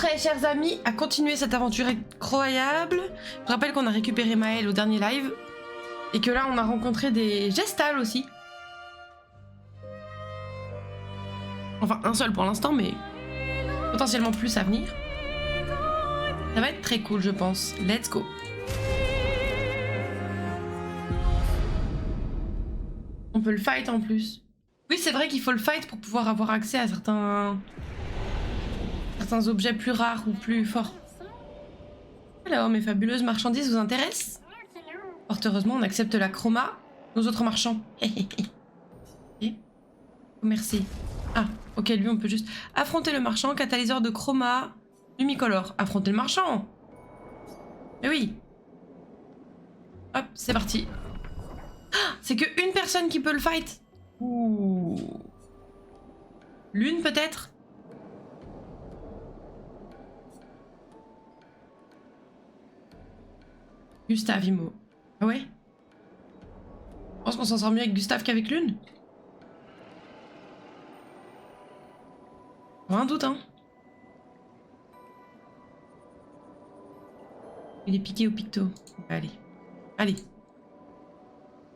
prêts, chers amis, à continuer cette aventure incroyable? Je rappelle qu'on a récupéré Maël au dernier live. Et que là, on a rencontré des Gestalt aussi. Enfin, un seul pour l'instant, mais potentiellement plus à venir. Ça va être très cool, je pense. Let's go. On peut le fight en plus. Oui, c'est vrai qu'il faut le fight pour pouvoir avoir accès à certains objets plus rares ou plus forts. Alors, mes fabuleuses marchandises vous intéressent? Fort heureusement, on accepte la chroma, nos autres marchands. Ok. Merci. Ah, ok, lui, on peut juste affronter le marchand, catalyseur de chroma, lumicolore. Affronter le marchand. Mais oui. Hop, c'est parti. Ah, c'est que une personne qui peut le fight. Ouh. L'une peut-être. Gustave Imo. Ah ouais? Je pense qu'on s'en sort mieux avec Gustave qu'avec Lune. Pas un doute, hein. Il est piqué au picto. Allez. Allez.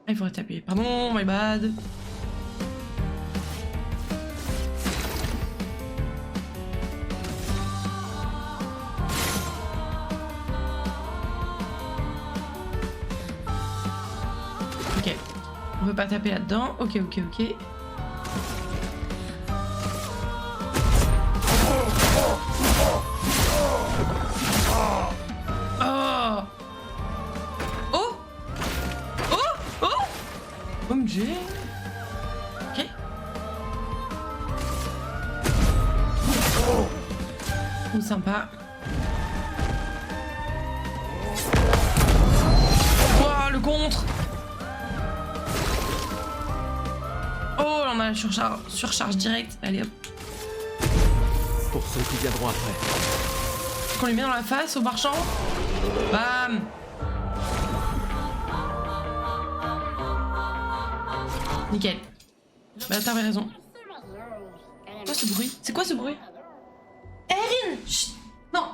Ah, il faudrait t'appuyer. Pardon, my bad. Ok. On peut pas taper là-dedans. Ok, ok, ok. Oh! Oh! Oh! Oh! OMG! Ok. Oh, sympa. Oh, le contre! Oh, là, on a la surcharge directe. Allez, hop. Pour ceux qui viendront après. Qu'on lui met dans la face au marchand. Bam! Nickel. Bah, t'avais raison. C'est quoi ce bruit? C'est quoi ce bruit? Erin! Chut! Non!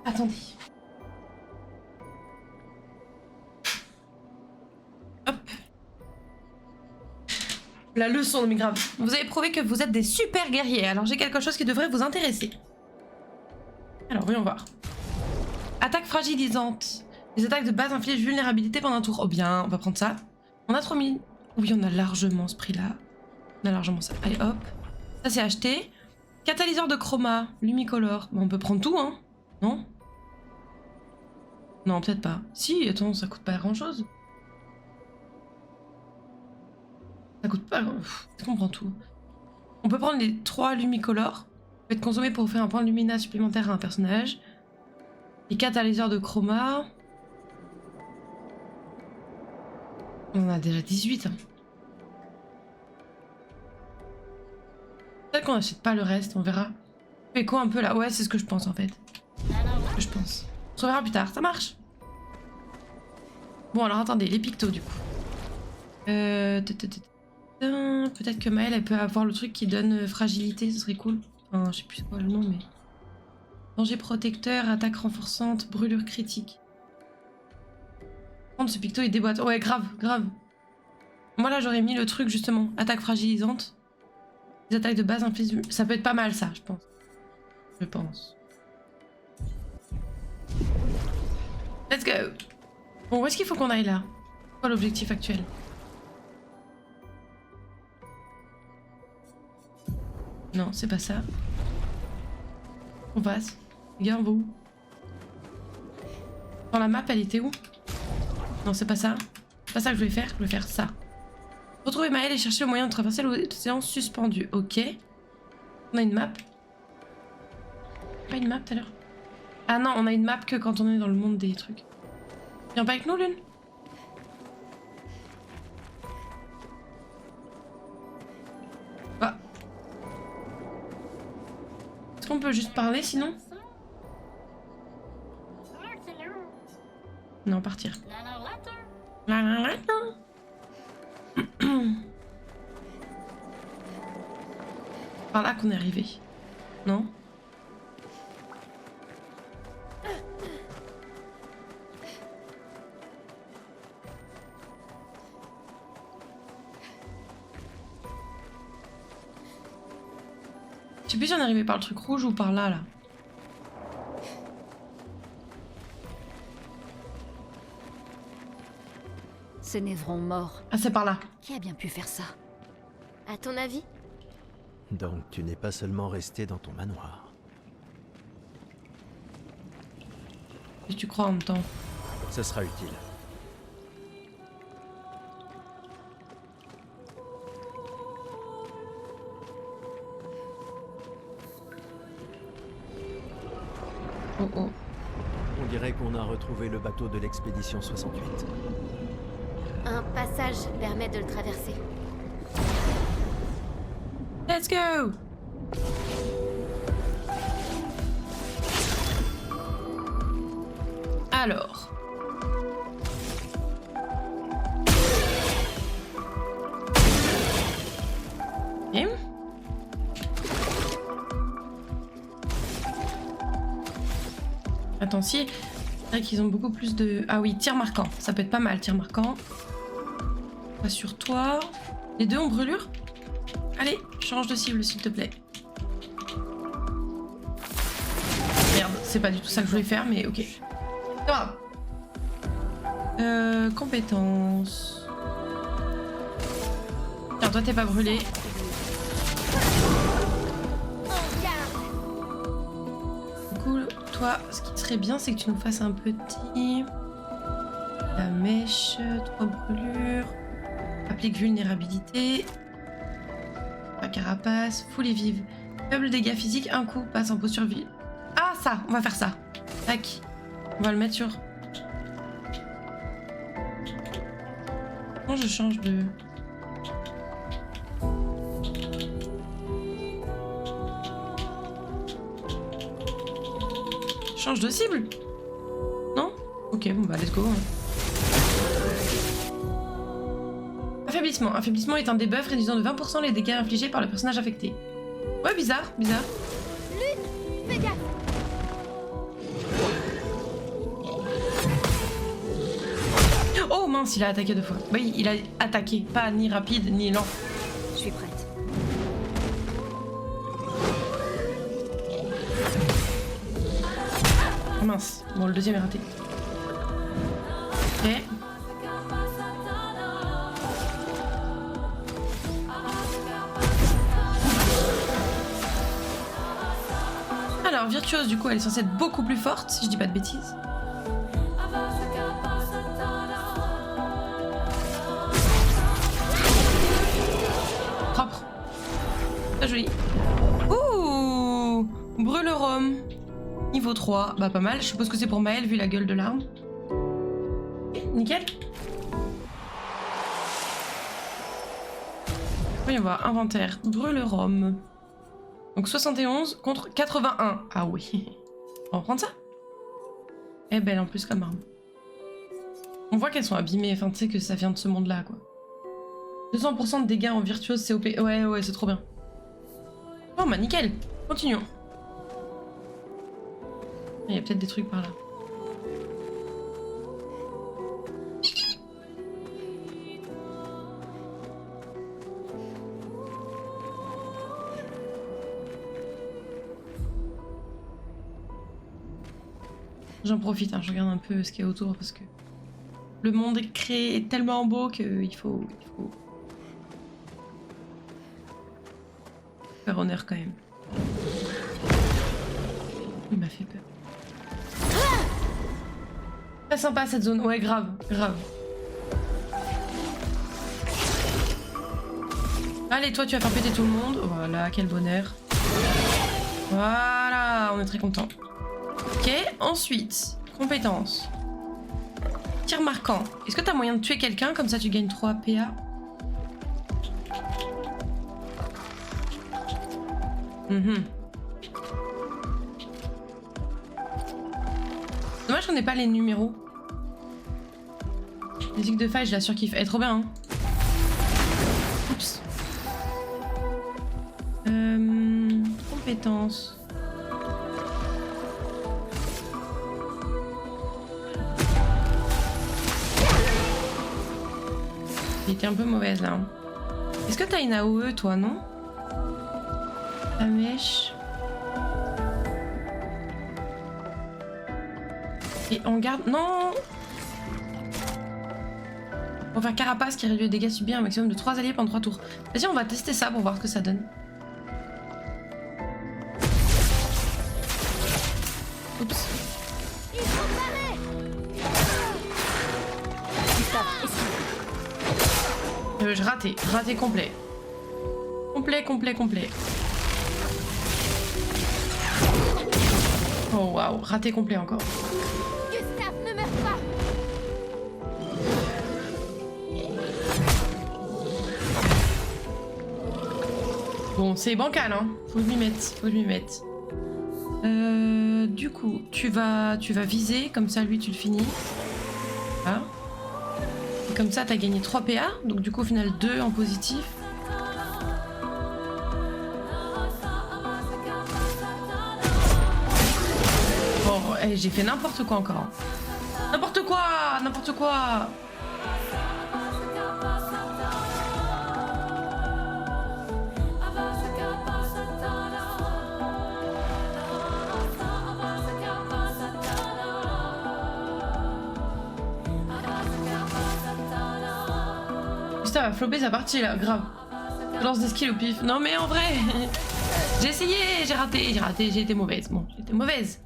Attendez. Hop. La leçon de mes graves. Vous avez prouvé que vous êtes des super guerriers, alors j'ai quelque chose qui devrait vous intéresser. Alors, voyons voir. Attaque fragilisante. Les attaques de base infligent vulnérabilité pendant un tour. Oh bien, on va prendre ça. On a 3000. Oui, on a largement ce prix-là. On a largement ça. Allez, hop. Ça, c'est acheté. Catalyseur de chroma. Lumicolore. Bon, on peut prendre tout, hein. Non? Non, peut-être pas. Si, attends, ça coûte pas grand-chose. Ça coûte pas... Est-ce qu'on prend tout? On peut prendre les 3 lumicolores. Peut être consommé pour offrir un point de luminance supplémentaire à un personnage. Les catalyseurs de chroma. On en a déjà 18. Hein. Peut-être qu'on n'achète pas le reste, on verra. Fait quoi un peu là? Ouais, c'est ce que je pense en fait. C'est ce que je pense. On se reverra plus tard, ça marche. Bon alors attendez, les pictos du coup. Peut-être que Maëlle elle peut avoir le truc qui donne fragilité, ce serait cool. Enfin, je sais plus quoi le nom mais... Danger protecteur, attaque renforçante, brûlure critique. Ce picto il déboîte. Ouais, grave, grave. Moi là j'aurais mis le truc justement. Attaque fragilisante. Les attaques de base infligent. Ça peut être pas mal ça, je pense. Je pense. Let's go. Bon, où est-ce qu'il faut qu'on aille là? C'est quoi l'objectif actuel? Non, c'est pas ça. On passe. Les gars, on va où? Dans la map, elle était où? Non, c'est pas ça. C'est pas ça que je voulais faire. Je voulais faire ça. Retrouver Maëlle et chercher le moyen de traverser l'océan suspendu. Ok. On a une map. Pas une map tout à l'heure. Ah non, on a une map que quand on est dans le monde des trucs. Viens pas avec nous, Lune? Ah. Est-ce qu'on peut juste parler sinon? Non, partir. Par là qu'on est arrivé. Non? sais plus si on est arrivé par le truc rouge ou par là, là. Ce névron mort. Ah, c'est par là. Qui a bien pu faire ça? À ton avis? Donc tu n'es pas seulement resté dans ton manoir. Et tu crois en même temps. Ce sera utile. Oh oh. On dirait qu'on a retrouvé le bateau de l'expédition 68. Un passage permet de le traverser. Let's go! Alors. Ok. Attends, si. C'est vrai qu'ils ont beaucoup plus de... Ah oui, tir marquant. Ça peut être pas mal, tir marquant. Pas sur toi. Les deux ont brûlure? Allez, change de cible s'il te plaît. Merde, c'est pas du tout ça que je voulais faire, mais ok. C'est pas grave. Compétences. Tiens, toi t'es pas brûlé. Cool. Toi, ce qui serait bien, c'est que tu nous fasses un petit... La mèche, 3 brûlures. Applique vulnérabilité. La carapace, full et vive. Faible dégâts physiques, un coup, passe en posture vive. Ah, ça, on va faire ça. Tac. On va le mettre sur... Comment je change de... Change de cible? Non? Ok, bon bah let's go. Affaiblissement. Affaiblissement est un debuff réduisant de 20% les dégâts infligés par le personnage affecté. Ouais, bizarre, bizarre. Lune, fais gaffe. Oh mince, il a attaqué 2 fois. Oui, il a attaqué, pas ni rapide ni lent. Je suis prête. Oh mince, bon le deuxième est raté. Ok. Alors, Virtuose, du coup, elle est censée être beaucoup plus forte, si je dis pas de bêtises. Propre. Très joli. Ouh! Brûle Rome. Niveau 3. Bah, pas mal. Je suppose que c'est pour Maël, vu la gueule de l'arme. Ok, nickel. Voyons voir. Inventaire. Brûle Rome. Donc 71 contre 81. Ah oui. On va prendre ça. Elle est belle en plus comme arme. On voit qu'elles sont abîmées. Enfin, tu sais que ça vient de ce monde-là, quoi. 200% de dégâts en virtuose, c'est OP. Ouais, ouais, c'est trop bien. Bon, bah nickel. Continuons. Il y a peut-être des trucs par là. J'en profite, hein, je regarde un peu ce qu'il y a autour parce que le monde est créé est tellement beau qu'il faut faire honneur quand même. Il m'a fait peur. Très sympa cette zone, ouais grave, grave. Allez, toi tu vas faire péter tout le monde. Voilà, quel bonheur. Voilà, on est très content. Ok, ensuite, compétences. Tir marquant. Est-ce que t'as moyen de tuer quelqu'un, comme ça tu gagnes 3 PA? Dommage qu'on n'ait pas les numéros. Musique de faille, je la surkiffe. Elle est trop bien, hein. Oups. Compétences. Elle était un peu mauvaise là. Hein. Est-ce que t'as une AOE toi, non? La mèche. Et on garde... Non! On va faire carapace qui réduit les dégâts subis à un maximum de 3 alliés pendant 3 tours. Vas-y, on va tester ça pour voir ce que ça donne. Oups. Je raté complet. Complet. Oh waouh, raté complet encore. Gustave, ne meurs pas. Bon, c'est bancal, hein. Faut que je m'y mette. Du coup, tu vas viser, comme ça, lui, tu le finis. Voilà. Et comme ça, t'as gagné 3 PA, donc du coup, au final, 2 en positif. Bon, j'ai fait n'importe quoi encore. N'importe quoi. Putain, va flopper sa partie là, grave. Je lance des skills au pif. Non mais en vrai, j'ai essayé, j'ai raté, j'ai été mauvaise. Bon, j'ai été mauvaise.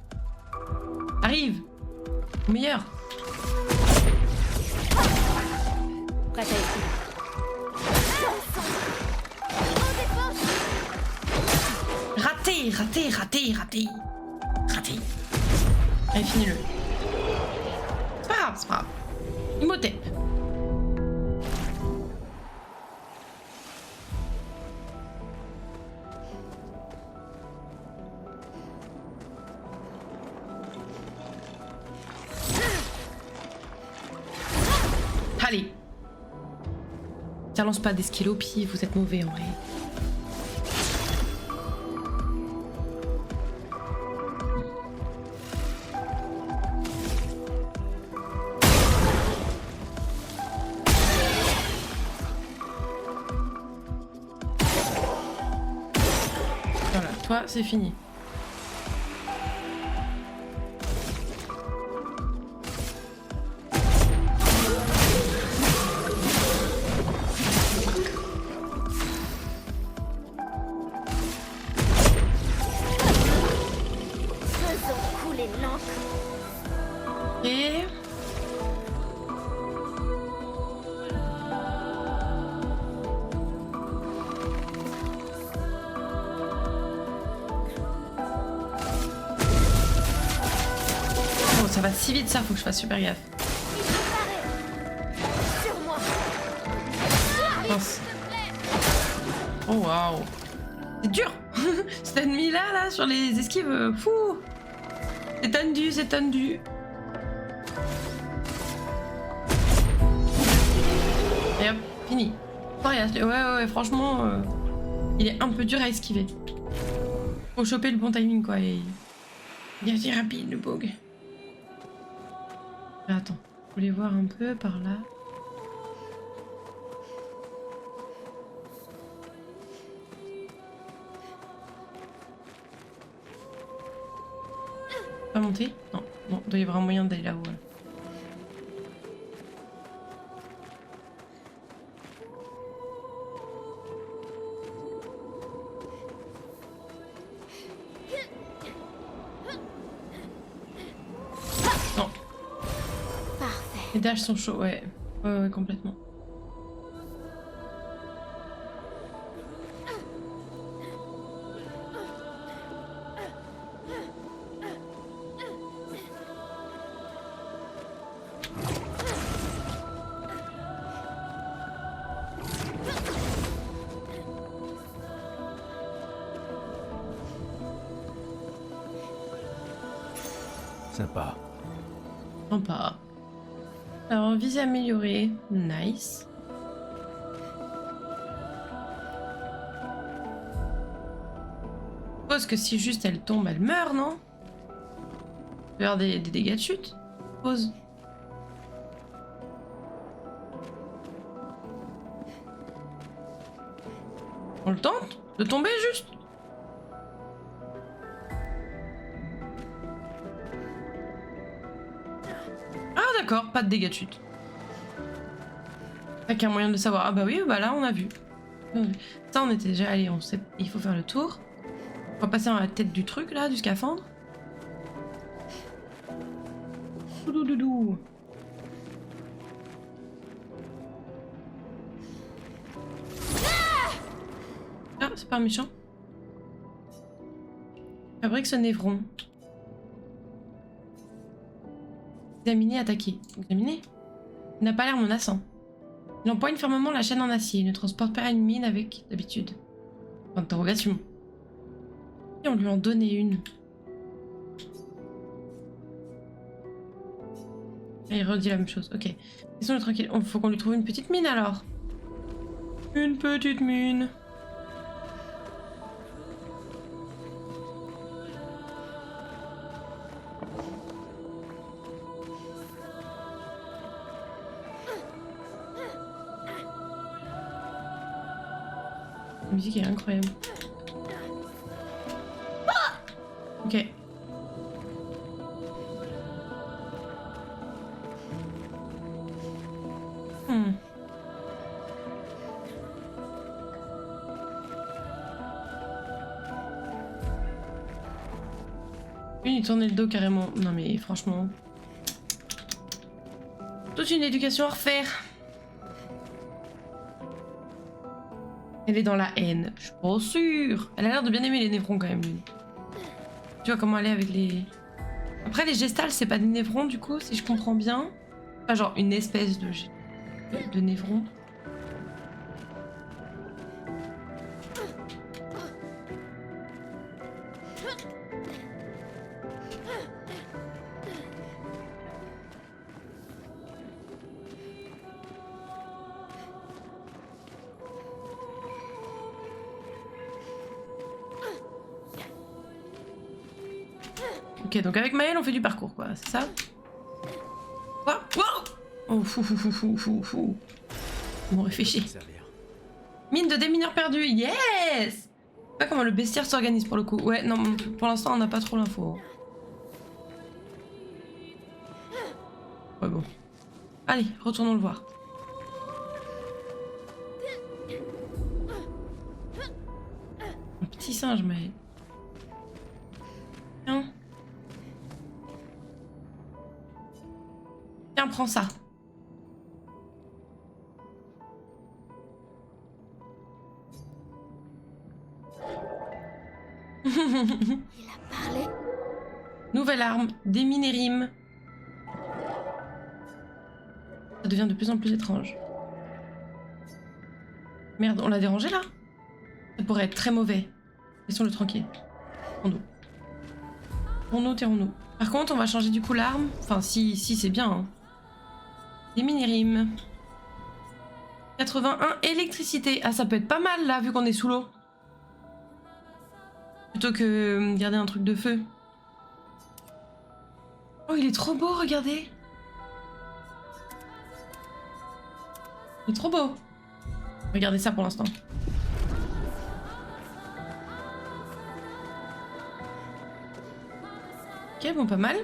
Arrive. Meilleur. Prête à essayer. Raté. Allez, finis-le. C'est pas grave. Imhotep. Allez. Ça lance pas des skills au pied, vous êtes mauvais en vrai. Voilà, toi c'est fini. Et... oh, ça va si vite ça, faut que je fasse super gaffe. Mince. Oh waouh. C'est dur. Cet ennemi là sur les esquives, fou. C'est tendu. Et hop, fini. Ouais, franchement, il est un peu dur à esquiver. Faut choper le bon timing, quoi. Et... il est assez rapide, le bog. Attends, je voulais voir un peu par là. Pas monter? Non, il doit y avoir un moyen d'aller là-haut. Là. Non. Parfait. Les dashs sont chauds, ouais, complètement. Sympa. Sympa. Alors, visée améliorée. Nice. Je suppose que si juste elle tombe, elle meurt, non? Il peut y avoir des dégâts de chute. Pause. On le tente? De tomber juste? d'accord, pas de dégâts de chute. Pas qu'un moyen de le savoir. Ah bah oui, bah là on a vu. Ça on était déjà allé, on sait, il faut faire le tour. On va passer dans la tête du truc là, du scaphandre. Doudoudou. Ah, c'est pas un méchant. Fabrique ce névron. Examiner, attaquer. Examiner. Il n'a pas l'air menaçant. Il empoigne fermement la chaîne en acier. Il ne transporte pas une mine avec d'habitude. Interrogation. Et on lui en donnait une. Et il redit la même chose. Ok. Laissons-le tranquille. Faut qu'on lui trouve une petite mine alors. Une petite mine. La musique est incroyable. Ok. Il tournait le dos carrément. Non mais franchement. Toute une éducation à refaire. Elle est dans la haine. Je suis pas sûre. Elle a l'air de bien aimer les névrons quand même, lui. Tu vois comment elle est avec les... Après les gestales c'est pas des névrons du coup, si je comprends bien. Enfin genre une espèce de névron. Ok, donc avec Maëlle, on fait du parcours, quoi, c'est ça? Wow, wow. Oh, fou. Bon, réfléchis. Mine de démineurs perdus, yes! Je sais pas comment le bestiaire s'organise pour le coup. Ouais, non, pour l'instant, on n'a pas trop l'info. Ouais, bon. Allez, retournons le voir. Un petit singe, Maëlle. Tiens. Tiens, prends ça. Il a parlé. Nouvelle arme, déminérime. Ça devient de plus en plus étrange. Merde, on l'a dérangé là? Ça pourrait être très mauvais. Laissons-le tranquille. Tairons-nous. Par contre, on va changer du coup l'arme. Enfin, si c'est bien. Hein. Déminérime. 81 électricité. Ah, ça peut être pas mal là, vu qu'on est sous l'eau. Plutôt que garder un truc de feu. Oh, il est trop beau, regardez. Il est trop beau. Regardez ça pour l'instant. Ok, bon, pas mal.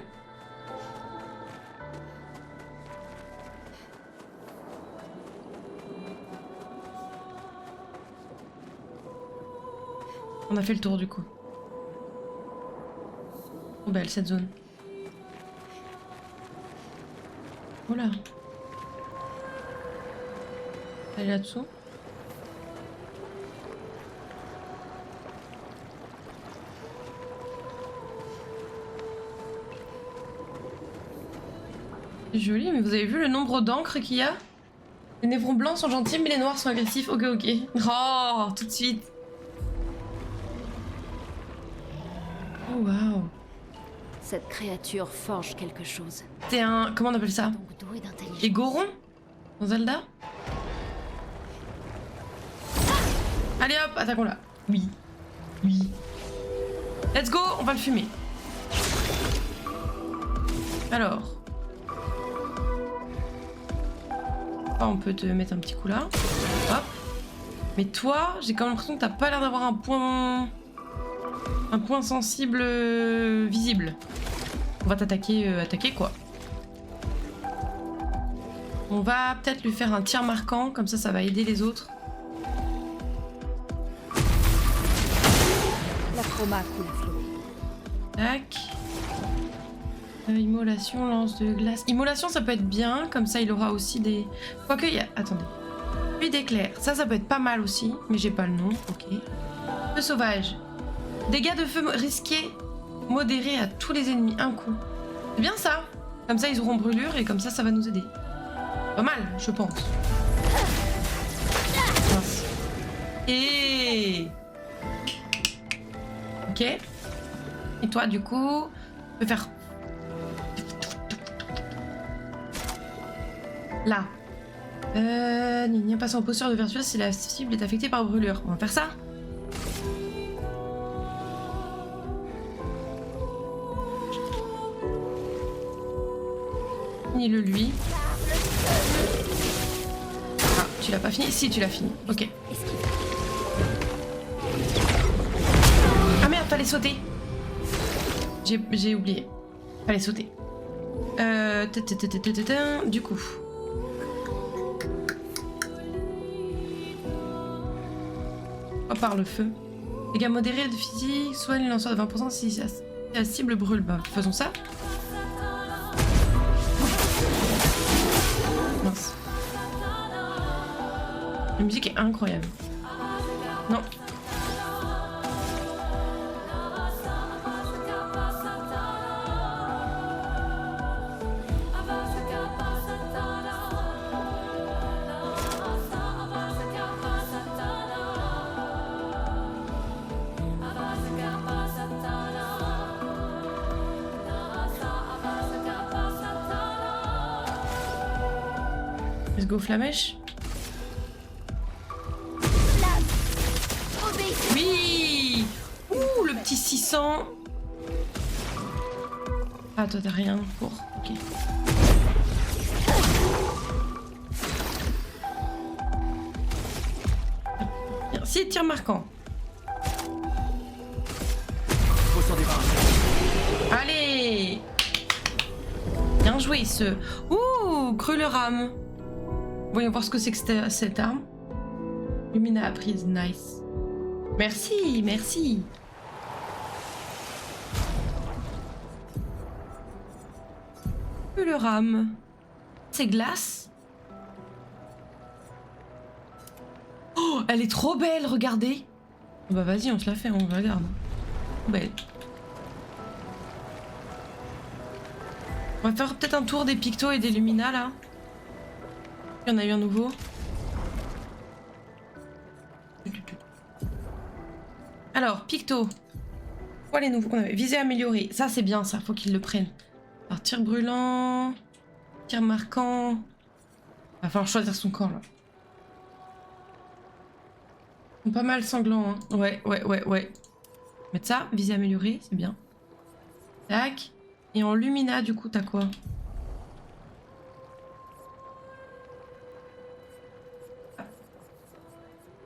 On a fait le tour du coup. Oh belle cette zone. Oh là. Elle est là-dessous. C'est joli, mais vous avez vu le nombre d'encres qu'il y a? Les névrons blancs sont gentils, mais les noirs sont agressifs. Ok. Oh, tout de suite. Oh waouh. Cette créature forge quelque chose. C'est un... Comment on appelle ça? Donc doué d'intelligence. Les Gorons? Dans Zelda? Allez hop, attaquons-la. Oui. Let's go, on va le fumer. Alors. Ah, on peut te mettre un petit coup là. Hop. Mais toi, j'ai quand même l'impression que t'as pas l'air d'avoir un point... Un point sensible visible. On va t'attaquer, attaquer quoi. On va peut-être lui faire un tir marquant, comme ça va aider les autres. La chroma coule à flot. Tac. Immolation, lance de glace. Immolation, ça peut être bien, comme ça il aura aussi des... Quoique, il y a... Attendez. Pluie d'éclairs, ça peut être pas mal aussi, mais j'ai pas le nom, ok. Feu sauvage. Dégâts de feu risqués, modérés à tous les ennemis, un coup. C'est bien ça. Comme ça ils auront brûlure et comme ça va nous aider. Pas mal, je pense. Mince. Et... Ok. Et toi, du coup, tu peux faire... Là. Nina passe en posture de vertueuse si la cible est affectée par brûlure. On va faire ça. Finis-le lui. Ah, tu l'as pas fini? Si, tu l'as fini. Ok. Ah merde, fallait sauter. J'ai oublié. Fallait sauter. Du coup. Par le feu. Dégâts modérés de physique, soigne le lanceur de 20% si la cible brûle. Bah, faisons ça. Mince. La musique est incroyable. Non. Let's go Flamèche. Oui. Ouh, le petit 600. Ah, toi t'as rien pour... Ok. Si, tir marquant. Faut s'en débarrasser. Allez. Bien joué ce... Ouh, creux le rame. Voyons voir ce que c'est que cette arme. Lumina apprise, nice. Merci, merci. Que le rame. C'est glace. Oh, elle est trop belle, regardez. Bah vas-y, on se la fait, on la garde. Trop belle. On va faire peut-être un tour des Pictos et des Lumina là. Il y en a eu un nouveau. Alors, Picto. Quoi les nouveaux qu'on avait? Visée améliorée. Ça, c'est bien, ça. Faut qu'ils le prennent. Alors, tir brûlant. Tir marquant. Va falloir choisir son camp, là. Ils sont pas mal sanglants, hein. Ouais. Mettre ça. Visée améliorée, c'est bien. Tac. Et en Lumina, du coup, t'as quoi?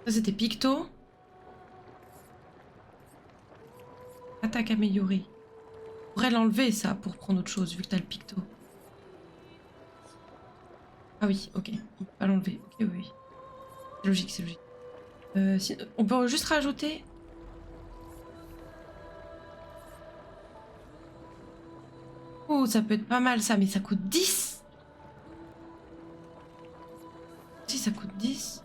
Ça, c'était Picto. Attaque améliorée. On pourrait l'enlever, ça, pour prendre autre chose, vu que t'as le Picto. Ah oui, ok. On peut pas l'enlever. Ok, oui. C'est logique, c'est logique. On peut juste rajouter... Oh, ça peut être pas mal, ça, mais ça coûte 10. Si, ça coûte 10.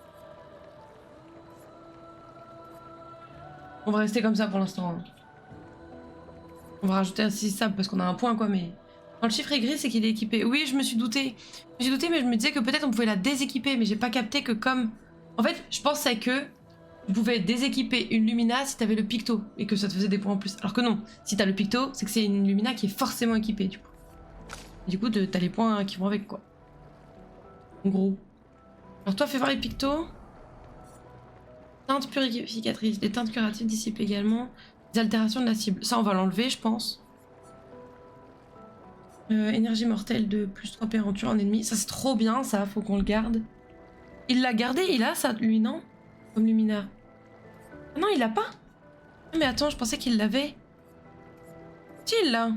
On va rester comme ça pour l'instant. On va rajouter un 6 sable parce qu'on a un point quoi, mais... Quand le chiffre est gris, c'est qu'il est équipé. Oui, je me suis doutée. Mais je me disais que peut-être on pouvait la déséquiper, mais j'ai pas capté que comme... En fait, je pensais que tu pouvais déséquiper une Lumina si t'avais le Picto et que ça te faisait des points en plus. Alors que non, si t'as le Picto, c'est que c'est une Lumina qui est forcément équipée du coup. Et du coup, t'as les points qui vont avec quoi. En gros. Alors toi, fais voir les Pictos. Teinte purificatrice. Les teintes curatives dissipent également les altérations de la cible. Ça, on va l'enlever, je pense. Énergie mortelle de plus 3 pérentures en ennemi. Ça, c'est trop bien, ça. Faut qu'on le garde. Il l'a gardé, il a ça, lui, non? Comme Lumina. Ah non, il l'a pas. Mais attends, je pensais qu'il l'avait. Si, il l'a.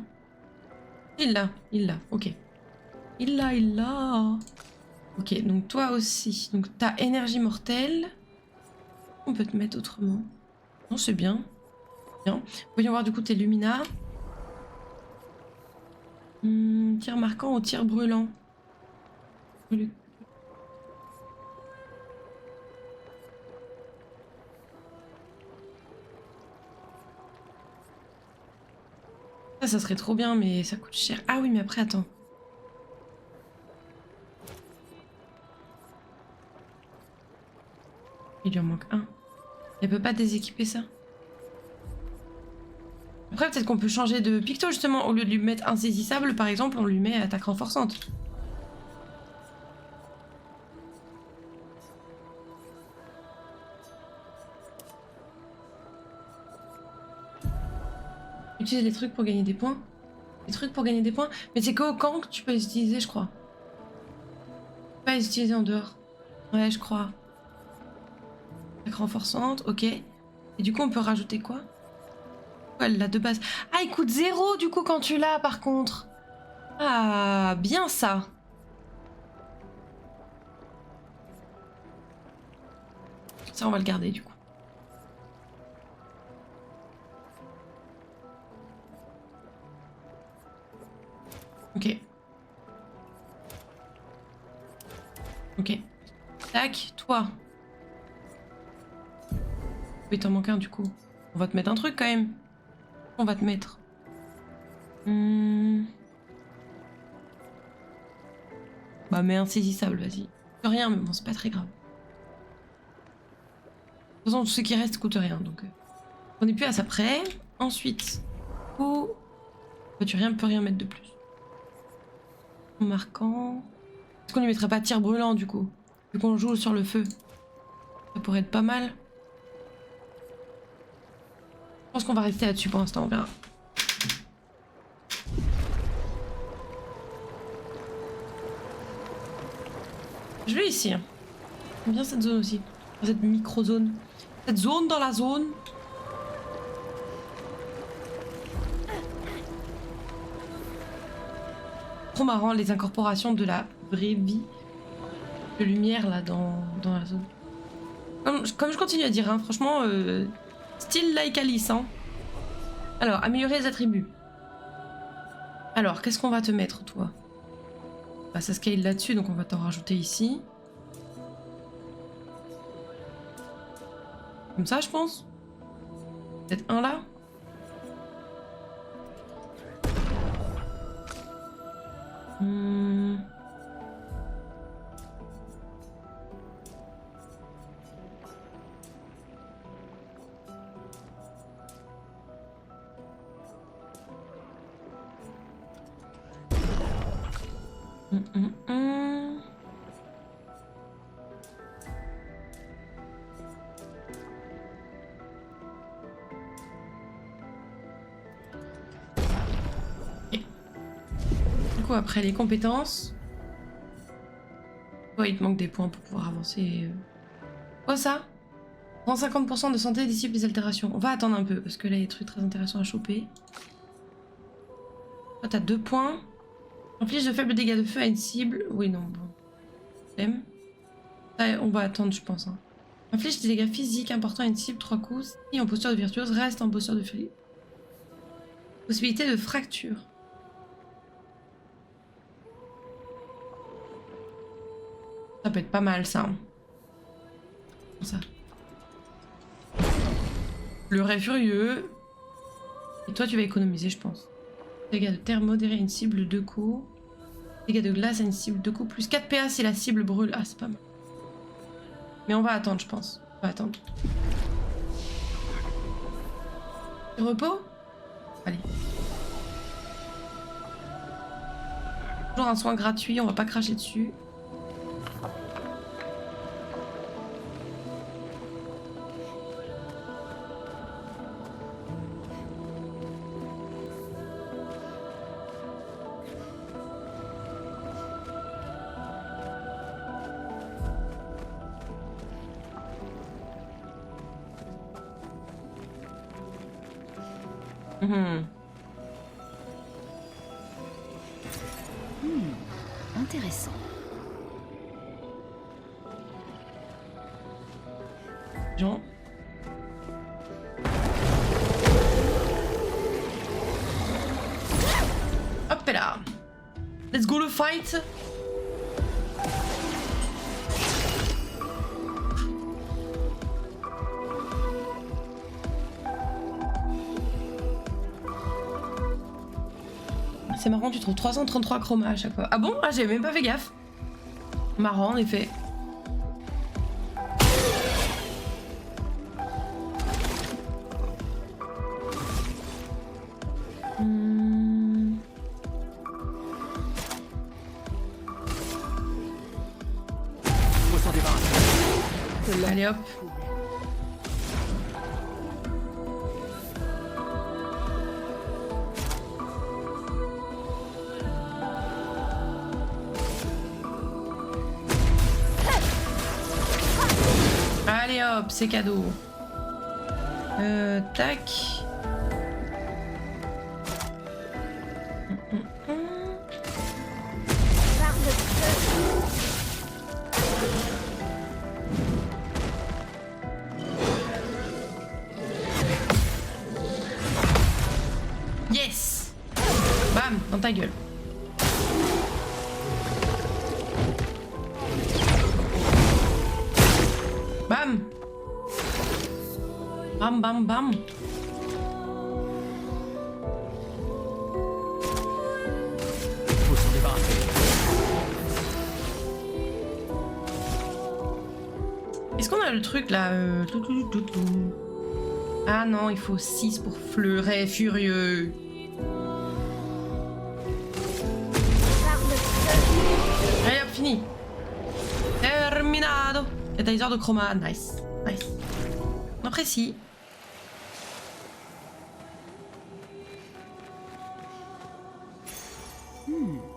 Il l'a, ok. Il l'a. Ok, donc toi aussi. Donc t'as énergie mortelle. On peut te mettre autrement. Non, c'est bien. Bien. Voyons voir du coup tes Lumina. Tir marquant ou tir brûlant. Ça serait trop bien, mais ça coûte cher. Ah oui, mais après, attends. Il lui en manque un. Elle peut pas déséquiper ça. Après, peut-être qu'on peut changer de picto, justement. Au lieu de lui mettre insaisissable, par exemple, on lui met attaque renforçante. Utilise les trucs pour gagner des points. Les trucs pour gagner des points. Mais c'est qu'au camp que tu peux les utiliser, je crois. Pas les utiliser en dehors. Ouais, je crois. Attaque renforçante, ok. Et du coup, on peut rajouter quoi? Elle l'a de base. Ah, il coûte 0 du coup quand tu l'as, par contre. Ah, bien ça. Ça, on va le garder du coup. Ok. Ok. Tac, toi. Oui, t'en manques un du coup. On va te mettre un truc quand même. On va te mettre. Bah, mais insaisissable, vas-y. Rien, mais bon, c'est pas très grave. De toute façon, tout ce qui reste coûte rien, donc... On est plus à ça près. Ensuite, oh, bah, tu peux rien mettre de plus. Marquant. Est-ce qu'on lui mettrait pas tir brûlant du coup? Vu qu'on joue sur le feu. Ça pourrait être pas mal. Je pense qu'on va rester là-dessus pour l'instant, on verra. Je vais ici. Hein. J'aime bien cette zone aussi. Cette micro-zone. Cette zone dans la zone. Trop marrant les incorporations de la vraie vie de lumière là dans la zone. Comme je continue à dire, hein, franchement, style like Alice. Hein. Alors, améliorer les attributs. Alors, qu'est-ce qu'on va te mettre, toi? Bah, ça scale là-dessus, donc on va t'en rajouter ici. Comme ça, je pense. Peut-être un là. Du coup, après les compétences. Oh, il te manque des points pour pouvoir avancer. Quoi ça? Prends 50% de santé, dissipe les altérations. On va attendre un peu parce que là il y a des trucs très intéressants à choper. Toi t'as 2 points. Inflige de faibles dégâts de feu à une cible. Oui, non, bon. On va attendre, je pense. Hein. Inflige des dégâts physiques importants à une cible, 3 coups. Si en posture de virtuose, reste en posture de folie. Possibilité de fracture. Ça peut être pas mal, ça. Ça. Le ray furieux. Et toi, tu vas économiser, je pense. Dégâts de terre modérés à une cible, 2 coups. Dégâts de glace à une cible, 2 coups. Plus 4 PA si la cible brûle. Ah, c'est pas mal. Mais on va attendre, je pense. On va attendre. Repos? Allez. Toujours un soin gratuit, on va pas cracher dessus. Intéressant. Jean. Hop là. Let's go le fight. C'est marrant, tu trouves 333 chromas à chaque fois. Ah bon? Ah, j'avais même pas fait gaffe. Marrant, en effet. Faut s'en débarrasser. Allez hop. Allez hop, c'est cadeau. Tac. Barre de feu. Yes. Bam, dans ta gueule. Bam. Bam, bam, bam. Faut s'en débarrasser. Est-ce qu'on a le truc là Ah non, il faut 6 pour fleuret furieux. Barre de feu. Allez hop, fini. Terminado. Catalyseur de chroma, nice. Nice. On apprécie.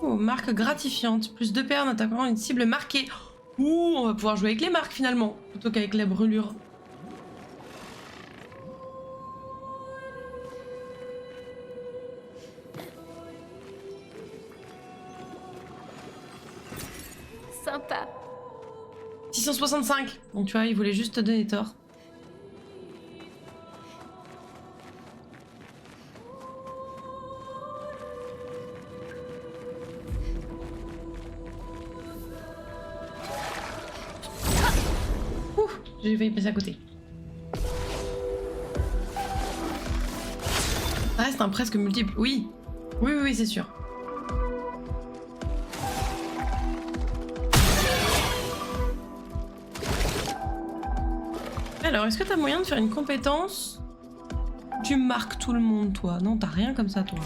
Oh, marque gratifiante. Plus 2 paires en attaquant une cible marquée. Ouh, on va pouvoir jouer avec les marques finalement, plutôt qu'avec la brûlure. Sympa. 665. Donc tu vois, il voulait juste te donner tort. Ouh, j'ai failli passer à côté. Ça reste un presque multiple. Oui. Oui, oui, oui, c'est sûr. Alors, est-ce que t'as moyen de faire une compétence? Tu marques tout le monde, toi. Non, t'as rien comme ça, toi.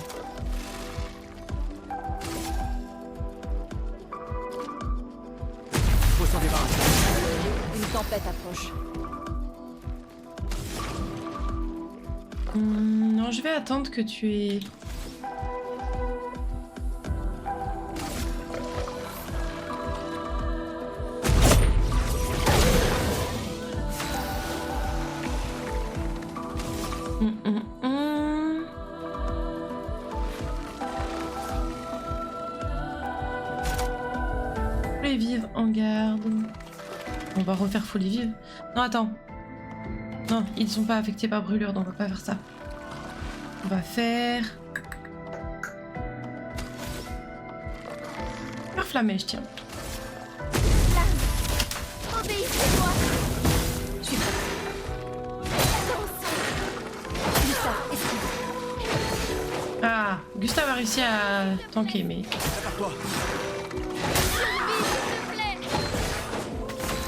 Faut s'en débarrasser. Une tempête approche. Non, je vais attendre que tu aies... Folie vive en garde. On va refaire folie vive. Non, attends. Non, ils sont pas affectés par brûlure, donc on va pas faire ça. On va faire... Faire flamèche, tiens. Obéissez-moi. Je suis prête. Gustave, esquive. Ah, Gustave a réussi à tanker, mais... Prépare-toi.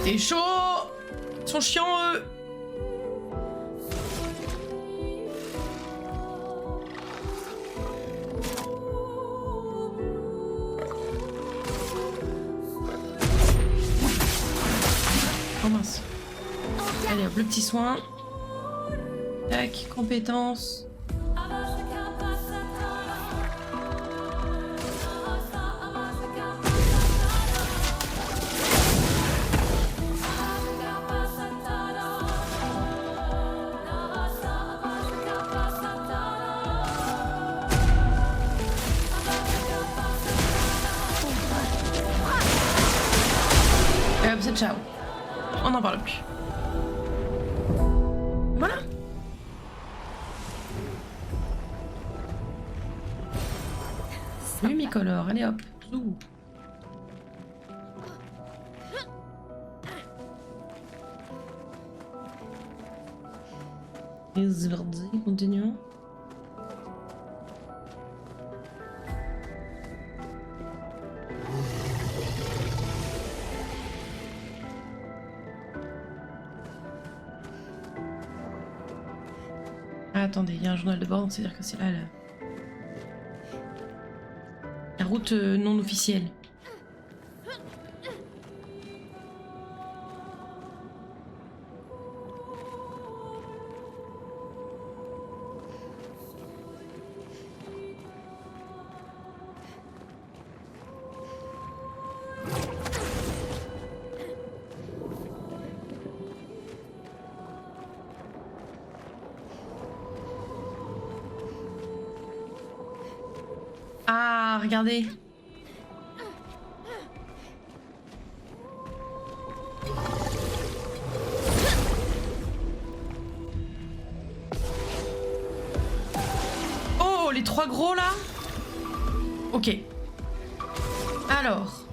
C'est chaud. Ils sont chiants, eux. Oh mince. Allez hop, le petit soin. Tac, compétence. Et hop, c'est ciao. On n'en parle plus. Lumicolore, allez hop. Zou. Continuons. Ah, attendez, il y a un journal de bord, donc c'est-à-dire que c'est là la route non officielle. Ah, regardez. Oh, les trois gros là. Ok. Alors.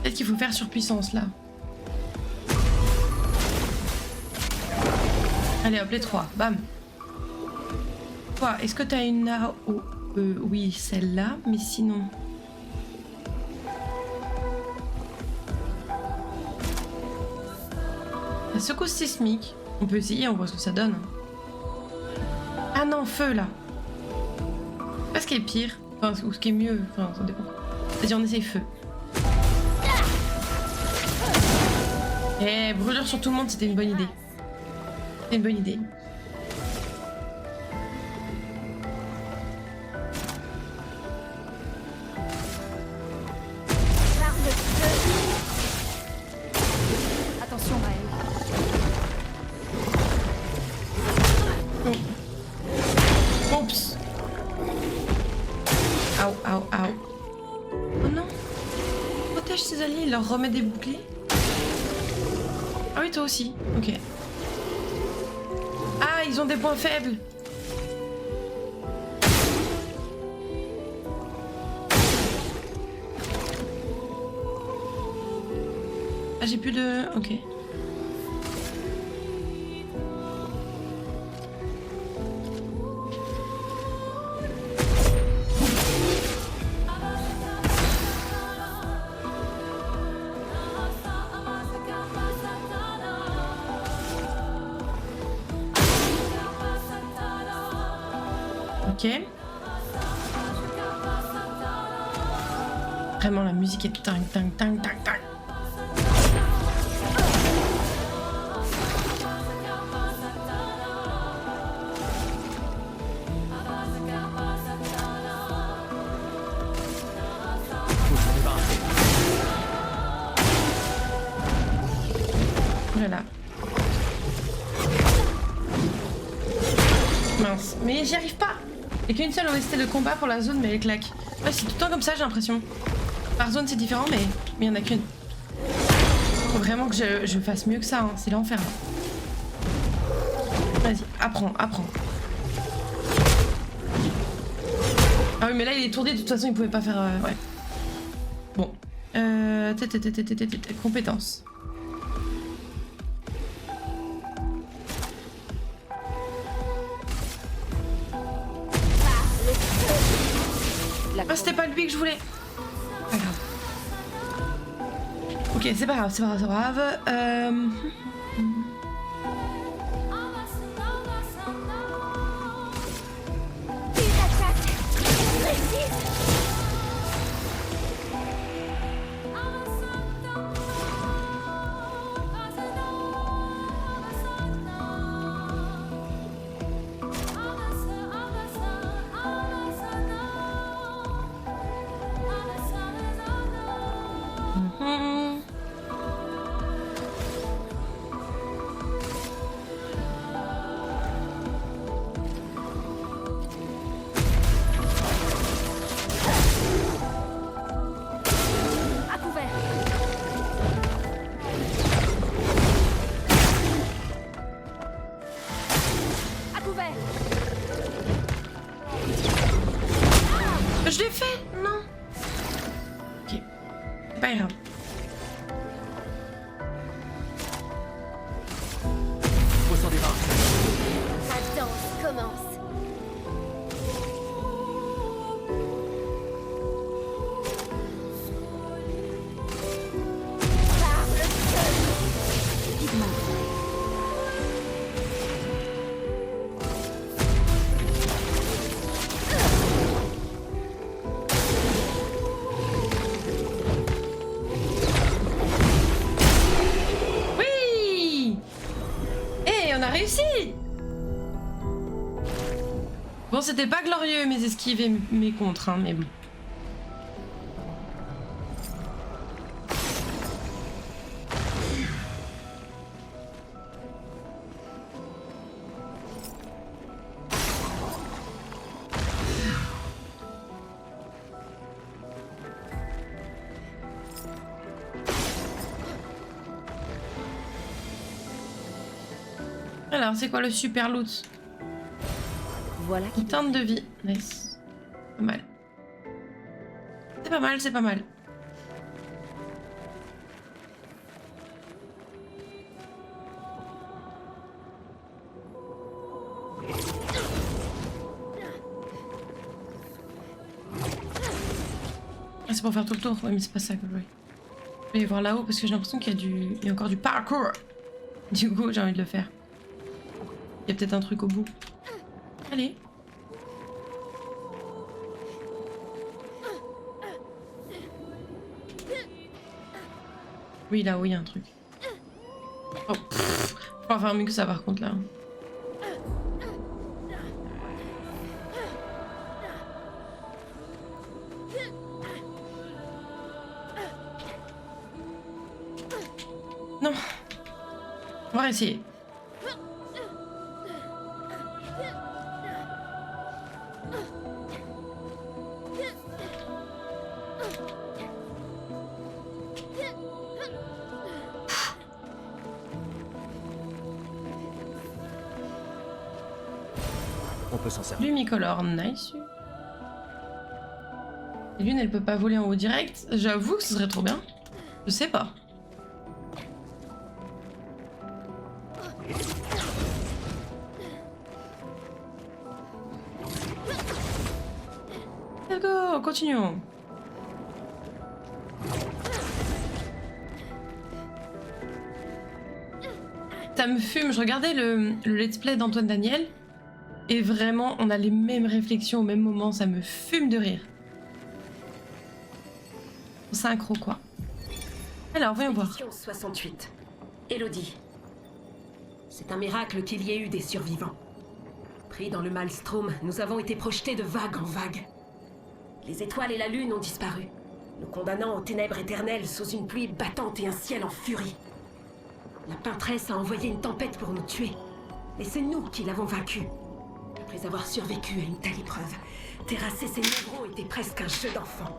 Peut-être qu'il faut faire surpuissance là. Allez hop, les trois, bam. Quoi, est-ce que t'as une... Oh, oui, celle-là, mais sinon... La secousse sismique. On peut essayer, on voit ce que ça donne. Ah non, feu là. Pas ce qui est pire, enfin, ou ce qui est mieux, enfin, ça dépend. C'est-à-dire on essaye feu. Eh, brûlure sur tout le monde, c'était une bonne idée. C'était une bonne idée. Attention, Maël. Oups. Au, au, au. Oh non. Protège ses alliés, il leur remet des boucliers. Ah oui, toi aussi. Ok. Ah, ils ont des points faibles. Ah, j'ai plus de... Ok. Ok. Vraiment, la musique est tang, tang, tang, tang, tang. Voilà. Mince. Mais j'y arrive pas. Il n'y a qu'une seule OST de combat pour la zone, mais elle claque. Ouais, c'est tout le temps comme ça, j'ai l'impression. Par zone, c'est différent, mais il n'y en a qu'une. Faut vraiment que je fasse mieux que ça, hein. C'est l'enfer. Vas-y, apprends, apprends. Ah oui, mais là, il est tourné, de toute façon, il pouvait pas faire... ouais. Bon. Compétences. Ah, c'était pas lui que je voulais. Pas grave. Ok, c'est pas grave, c'est pas grave, c'est pas grave. C'est pas grave. Faut s'en débarrasser. La danse commence. Oui! Eh, on a réussi! Bon, c'était pas glorieux mes esquives et mes contres, hein, mais bon. Alors, c'est quoi le super loot? Voilà qui Une teinte de vie. Nice. Pas mal. C'est pas mal, c'est pas mal. Ah, c'est pour faire tout le tour. Ouais, mais c'est pas ça que je voulais. Je vais aller voir là-haut parce que j'ai l'impression qu'il y a il y a encore du parkour. Du coup, j'ai envie de le faire. Il y a peut-être un truc au bout. Allez. Oui, là-haut, il y a un truc. Oh, pff. Faut en faire mieux que ça, par contre, là. Non. On va essayer. On peut s'en servir. Lumicolore, nice. Et l'une, elle peut pas voler en haut direct. J'avoue que ce serait trop bien. Je sais pas. Let's go, continuons. Ça me fume, je regardais le let's play d'Antoine Daniel et vraiment on a les mêmes réflexions au même moment, ça me fume de rire. Synchro quoi. Alors voyons voir. Édition 68. Elodie. C'est un miracle qu'il y ait eu des survivants. Pris dans le maelstrom, nous avons été projetés de vague en vague. Les étoiles et la lune ont disparu, nous condamnant aux ténèbres éternelles sous une pluie battante et un ciel en furie. La peintresse a envoyé une tempête pour nous tuer, et c'est nous qui l'avons vaincue. Après avoir survécu à une telle épreuve, terrasser ces névraux était presque un jeu d'enfant.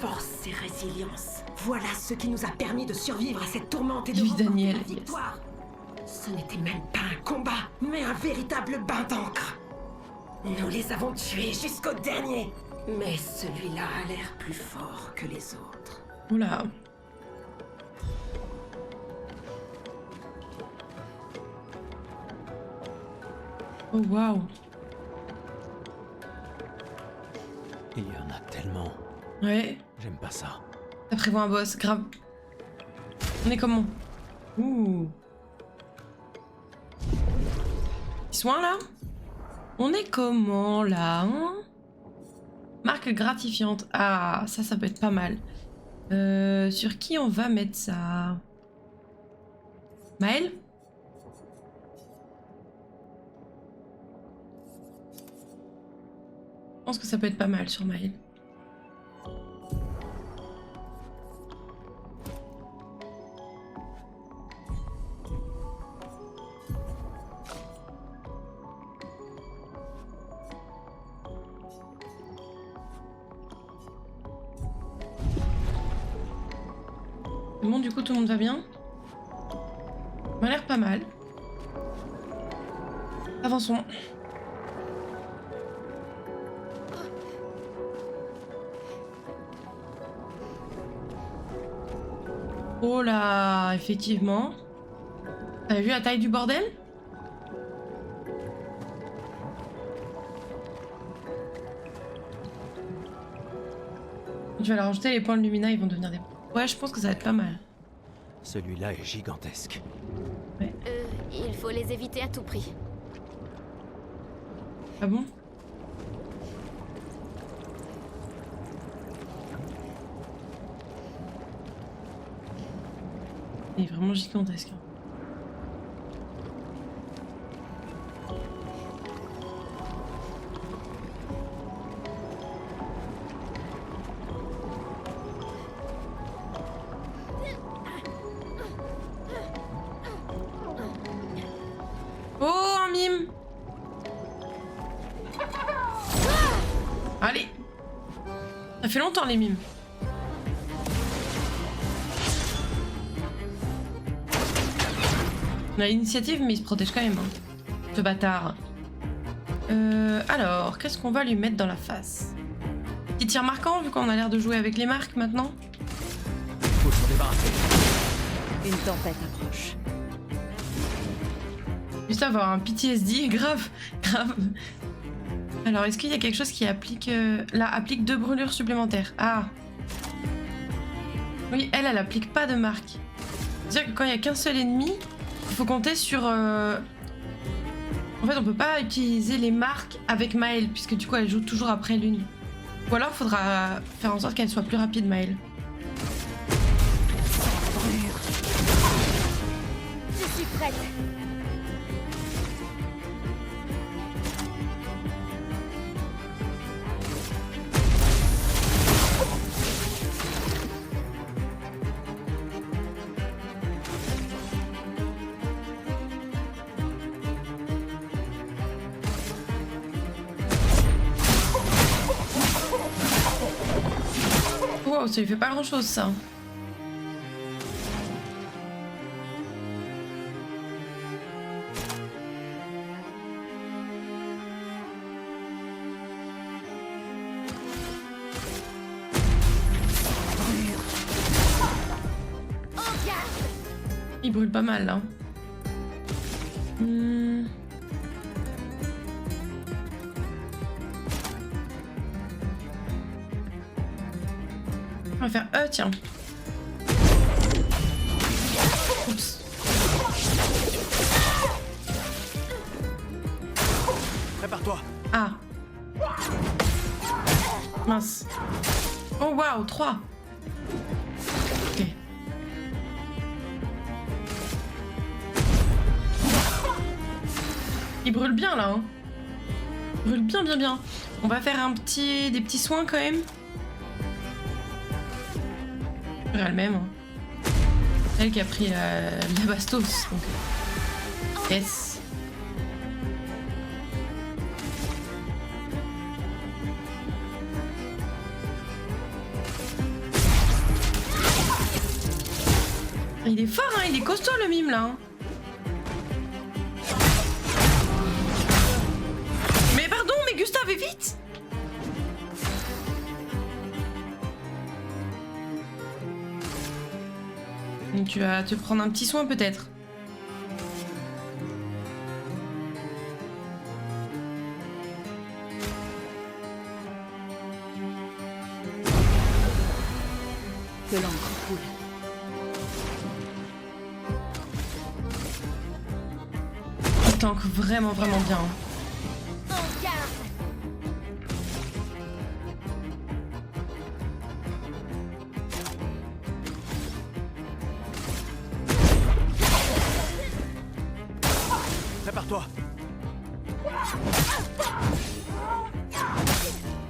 Force et résilience, voilà ce qui nous a permis de survivre à cette tourmente et de Oui, remporter Daniel, la victoire. Ce n'était même pas un combat, mais un véritable bain d'encre. Nous les avons tués jusqu'au dernier, mais celui-là a l'air plus fort que les autres. Oula. Oh waouh. Il y en a tellement. Ouais. J'aime pas ça. Ça prévoit un boss, grave. On est comment? Ouh. Ils sont là? On est comment là hein? Marque gratifiante. Ah, ça peut être pas mal. Sur qui on va mettre ça? Maël? Je pense que ça peut être pas mal sur Maël. Bon, du coup, tout le monde va bien? Ça m'a l'air pas mal. Avançons. Oh là, effectivement. T'as vu la taille du bordel? Je vais leur rajouter les points de Lumina, ils vont devenir des... Ouais, je pense que ça va être pas mal. Celui-là est gigantesque. Il faut les éviter à tout prix. Ah bon? Il est vraiment gigantesque. Oh, un mime! Allez! Ça fait longtemps les mimes. On a l'initiative, mais il se protège quand même. Hein. Ce bâtard. Alors, qu'est-ce qu'on va lui mettre dans la face? Petit tir marquant, vu qu'on a l'air de jouer avec les marques maintenant. Faut s'en débarrasser. Une tempête approche. Juste avoir un PTSD, grave, grave. Alors, est-ce qu'il y a quelque chose qui applique... Là, applique 2 brûlures supplémentaires. Ah. Oui, elle applique pas de marque. C'est-à-dire que quand il y a qu'un seul ennemi, il faut compter sur... En fait, on peut pas utiliser les marques avec Maëlle, puisque du coup, elle joue toujours après l'une. Ou alors, il faudra faire en sorte qu'elle soit plus rapide, Maëlle. Je suis prête. Wow, ça lui fait pas grand-chose, ça. Il brûle pas mal, là. On va faire tiens. Oups. Prépare-toi. Ah. Mince. Oh waouh, 3. Ok. Il brûle bien là, hein. Il brûle bien, bien, bien. On va faire des petits soins quand même. Elle-même. Hein. Elle qui a pris la bastos. Donc... Yes. Il est fort, hein, il est costaud le mime là. Hein. Mais pardon, mais Gustave, vite! Tu vas te prendre un petit soin peut-être. Que l'encre coule. Il tank vraiment, vraiment bien. En garde. Prépare-toi.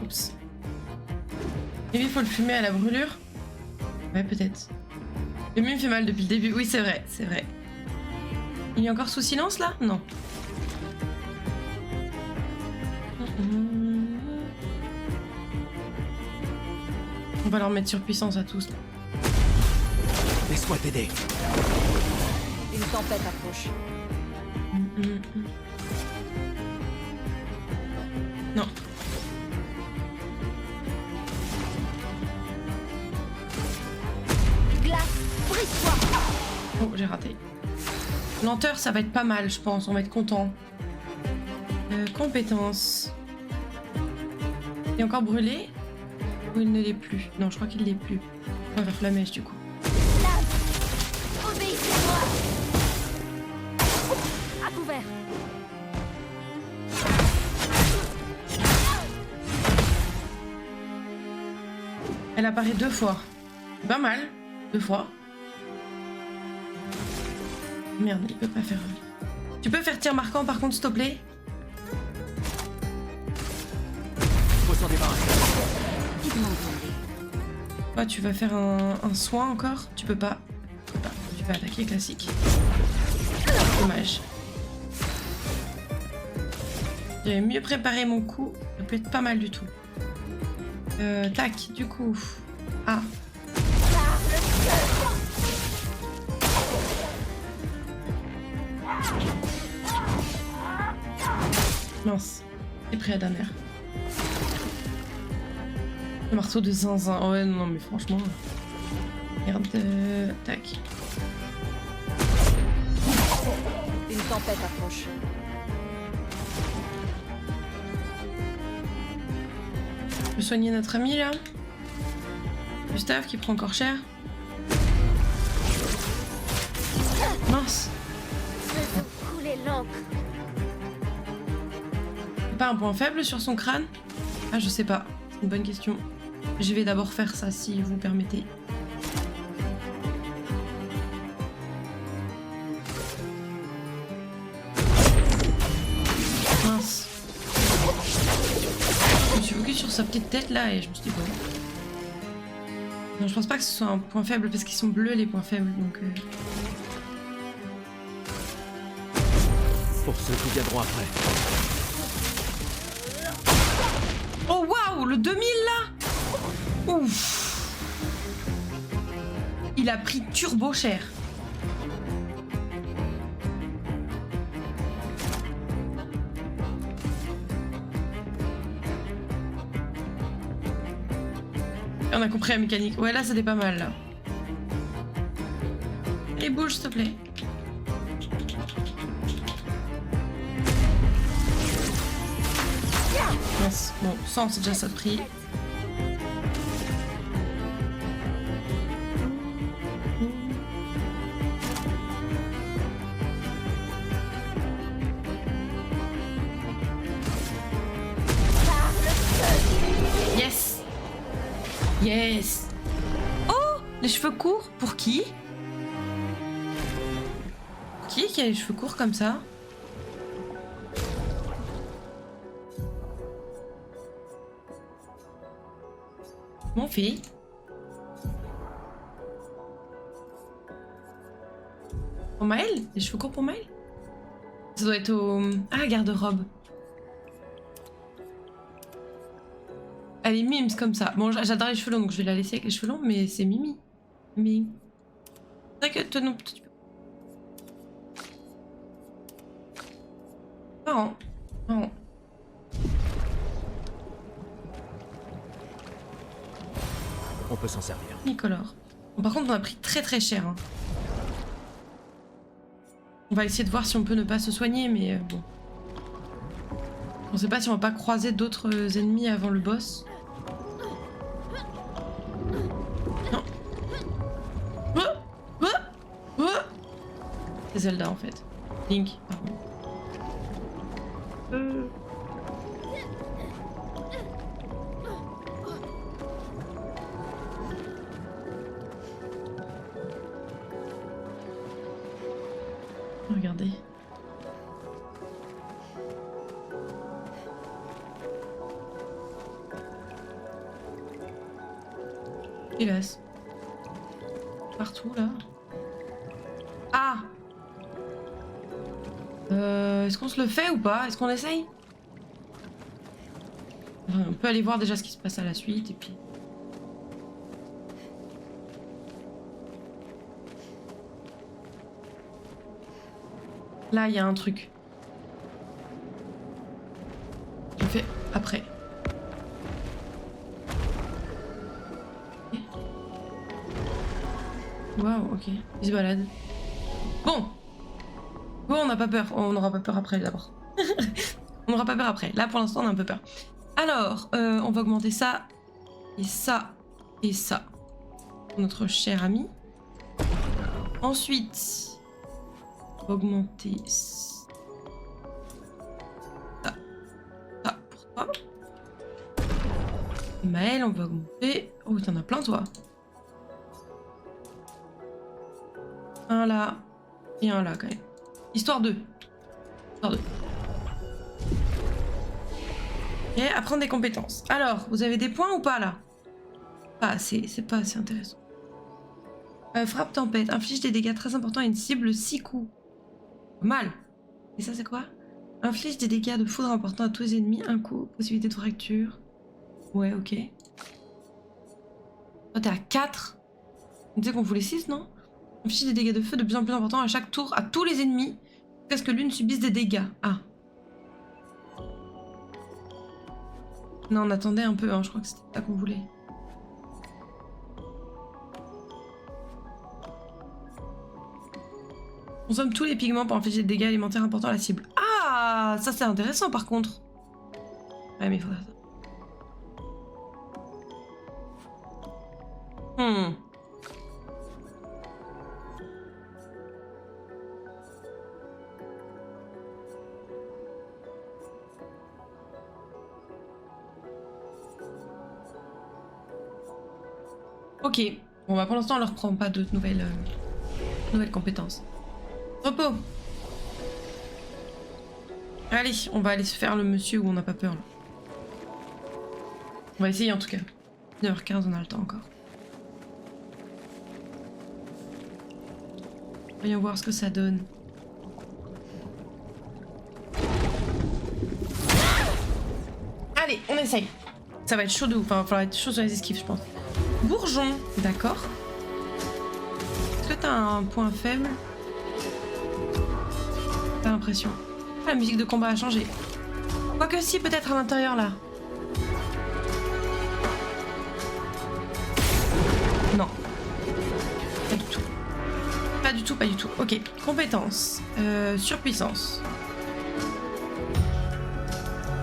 Oups. Et il faut le fumer à la brûlure. Ouais, peut-être. Le mime fait mal depuis le début. Oui, c'est vrai, c'est vrai. Il est encore sous silence là? Non. On va leur mettre sur puissance à tous. Laisse-moi t'aider. Une tempête approche. Non. Glace, brise-toi. Oh, j'ai raté. Lenteur, ça va être pas mal, je pense. On va être content. Compétences. Il est encore brûlé? Ou il ne l'est plus? Non, je crois qu'il l'est plus. On va faire flamèche du coup. Obéissez à moi. À couvert. Elle apparaît 2 fois. C'est pas mal. 2 fois. Merde, il peut pas faire... Tu peux faire tir marquant par contre, s'il te plaît? Faut s'en débarrasser. Toi, tu vas faire un soin encore? Tu peux pas. Tu vas attaquer classique. Dommage. J'avais mieux préparé mon coup. Ça peut être pas mal du tout. Tac, du coup. Ah. Mince. J'ai pris la dernière. Le marteau de zinzin. Oh ouais, non, mais franchement. Merde. Tac. Une tempête approche. Je peux soigner notre ami là. Gustave qui prend encore cher. Mince. Faisons couler l'encre. Pas un point faible sur son crâne? Ah, je sais pas. C'est une bonne question. Je vais d'abord faire ça si vous permettez. Mince. Je me suis focus sur sa petite tête là et je me suis dit bon. Non, je pense pas que ce soit un point faible parce qu'ils sont bleus les points faibles donc. Pour ceux qui viendront après. Oh waouh, le 2000 là! Ouf! Il a pris turbo cher. On a compris la mécanique. Ouais, là c'était pas mal là. Et bouge s'il te plaît. Mince. Bon, 100 c'est déjà ça de prix. Yes. Yes. Oh, les cheveux courts. Pour qui? Qui a les cheveux courts comme ça? Mon fille. Pour Maël? Les cheveux courts pour Maël? Ça doit être au... Ah, garde-robe. Elle est mimes comme ça. Bon, j'adore les cheveux longs, donc je vais la laisser avec les cheveux longs, mais c'est Mimi. Mais... C'est vrai que toi non... Tu peux... Marrant. Marrant. On peut s'en servir. Nicolore. Bon, par contre, on a pris très très cher. Hein. On va essayer de voir si on peut ne pas se soigner, mais bon. On sait pas si on va pas croiser d'autres ennemis avant le boss. Non. C'est Zelda en fait. Link, pardon. Regardez. Hélas. Partout là. Ah! Est-ce qu'on se le fait ou pas? Est-ce qu'on essaye? On peut aller voir déjà ce qui se passe à la suite et puis... Là, il y a un truc. Je le fais après. Waouh, ok. Il se balade. Bon. Bon, on n'a pas peur. On n'aura pas peur après d'abord. On n'aura pas peur après. Là, pour l'instant, on a un peu peur. Alors, on va augmenter ça. Et ça. Et ça. Notre cher ami. Ensuite, on va augmenter ça. Ça pour toi. Et Maël, on va augmenter. Oh, t'en as plein, toi. Un là. Et un là, quand même. Histoire 2. Histoire 2. Ok, apprendre des compétences. Alors, vous avez des points ou pas, là? Pas assez, c'est pas assez intéressant. Frappe tempête. Inflige des dégâts très importants à une cible 6 coups. Mal. Et ça, c'est quoi? Inflige des dégâts de foudre importants à tous les ennemis. 1 coup. Possibilité de fracture. Ouais, ok. Oh, t'es à 4. On disait qu'on voulait 6, non? Inflige des dégâts de feu de plus en plus importants à chaque tour à tous les ennemis. Jusqu'à ce que l'une subisse des dégâts. Ah. Non, on attendait un peu, hein. Je crois que c'était ça qu'on voulait. Consomme tous les pigments pour infliger des dégâts alimentaires importants à la cible. Ah, ça c'est intéressant par contre. Ouais, mais il faudra ça. Ok. Bon, bah pour l'instant, on leur prend pas de nouvelles compétences. Repos. Allez, on va aller se faire le monsieur où on n'a pas peur là. On va essayer en tout cas. 9h15, on a le temps encore. Voyons voir ce que ça donne. Allez, on essaye. Ça va être chaud de ouf. Enfin, il va falloir être chaud sur les esquives, je pense. Bourgeon, d'accord. Est-ce que t'as un point faible? T'as l'impression. Ah, la musique de combat a changé. Quoique si, peut-être à l'intérieur là. Non. Pas du tout. Pas du tout, pas du tout. Ok. Compétences. Surpuissance.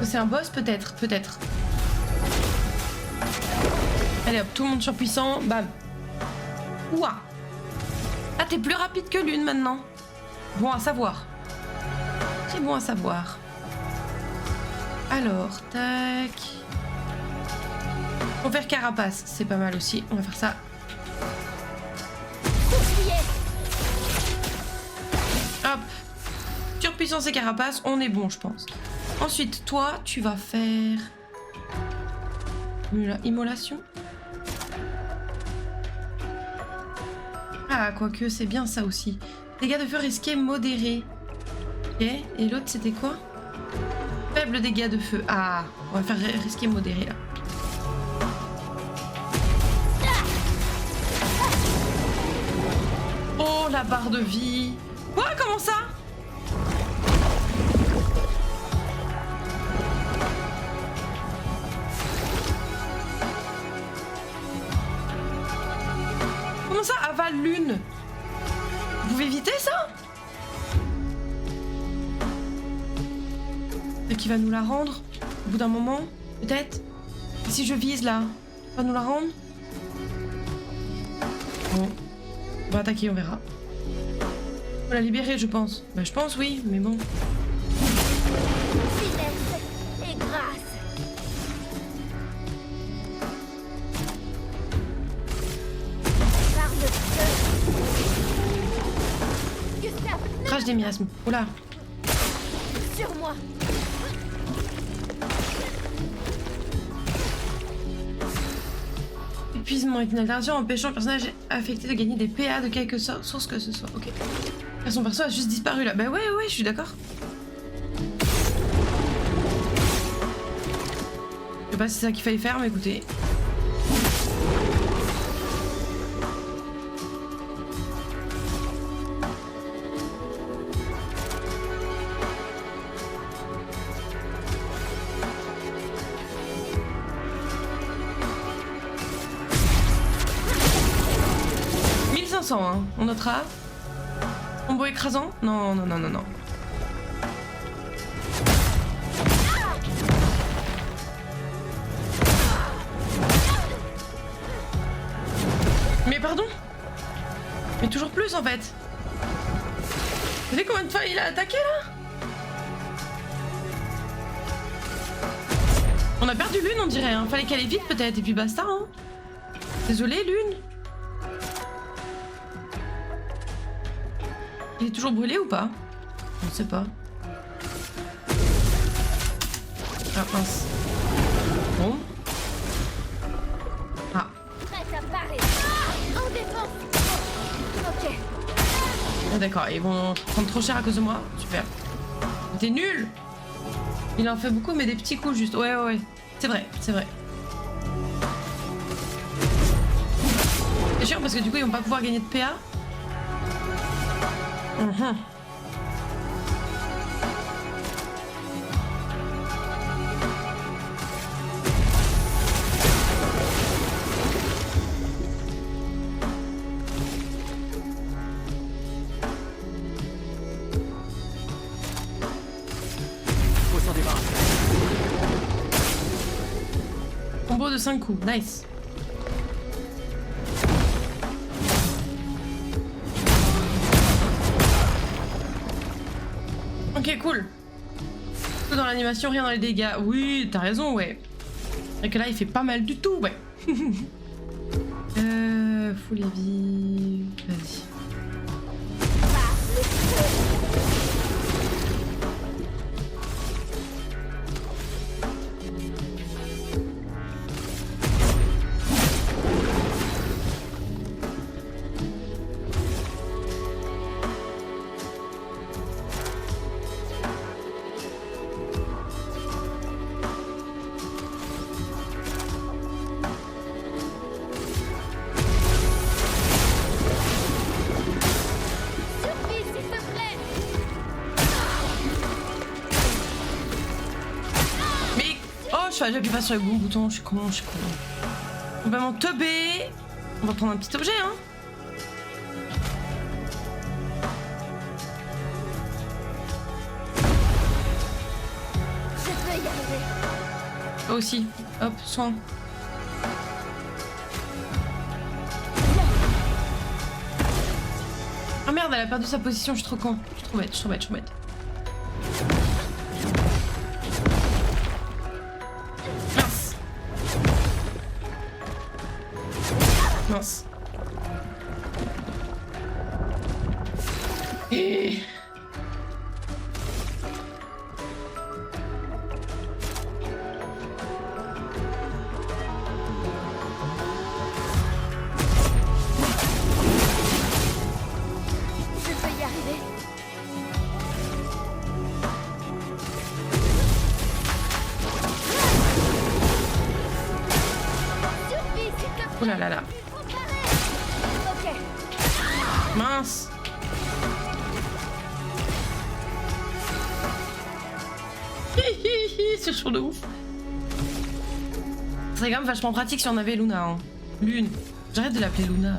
C'est un boss peut-être, peut-être. Allez hop, tout le monde surpuissant, bam. Ouah. Ah, t'es plus rapide que l'une maintenant. Bon à savoir. Très bon à savoir. Alors, tac. On va faire carapace, c'est pas mal aussi. On va faire ça. Hop. Surpuissance et carapace, on est bon, je pense. Ensuite, toi, tu vas faire... Immolation. Ah, quoique, c'est bien ça aussi. Dégâts de feu risqués modérés. Ok, et l'autre, c'était quoi? Faible dégâts de feu. Ah, on va faire risqué modéré, là. Oh, la barre de vie. Quoi? Comment ça? Comment ça, avale l'une? Vous pouvez éviter ça? Et qui va nous la rendre au bout d'un moment, peut-être? Et si je vise là, va nous la rendre? Bon, on va attaquer, on verra. On va la libérer, je pense. Bah, je pense, oui, mais bon. Finesse et grâce. Barre de feu. Gustave, Crash des miasmes. Oh là. sur moi. Épuisement est une altération empêchant le personnage affecté de gagner des PA de quelque source que ce soit. Ok. Et son perso a juste disparu là. Bah ouais, je suis d'accord. Je sais pas si c'est ça qu'il fallait faire, mais écoutez. Hein, on notera. Combo écrasant? Non, non, non, non, non. Mais pardon? Mais toujours plus en fait. Vous savez combien de fois il a attaqué là? On a perdu Lune on dirait, hein. Fallait qu'elle aille vite peut-être et puis basta hein. Désolé Lune. Il est toujours brûlé ou pas? Je ne sais pas. Ah mince. Bon. Ah. Prête à parer. En défense. Ok. Ah, d'accord, ils vont prendre trop cher à cause de moi. Super. T'es nul. Il en fait beaucoup mais des petits coups juste. Ouais ouais ouais. C'est vrai, c'est vrai. C'est chiant parce que du coup ils vont pas pouvoir gagner de PA. Faut s'en débarrasser. Combo de 5 coups, nice. Ok, cool. Tout dans l'animation, rien dans les dégâts. Oui, t'as raison, ouais. Et que là, il fait pas mal du tout, ouais. Full heavy. Vas-y. Suffit, s'il te plaît. Mais... Oh, j'appuie pas sur le bon bouton, je suis con, je suis con. Complètement teubé. On va prendre un petit objet, hein. Je peux y arriver. Toi aussi. Hop, soin. Ah merde, elle a perdu sa position, je suis trop con. Je suis trop bête, je suis trop bête, je suis trop bête. Mince. Mince. Et... Je peux y arriver. Suffit, s'il te plaît. Oh là là là. Ok. Mince. C'est chaud de ouf. Ce serait quand même vachement pratique si on avait Luna. Hein. Lune. J'arrête de l'appeler Luna.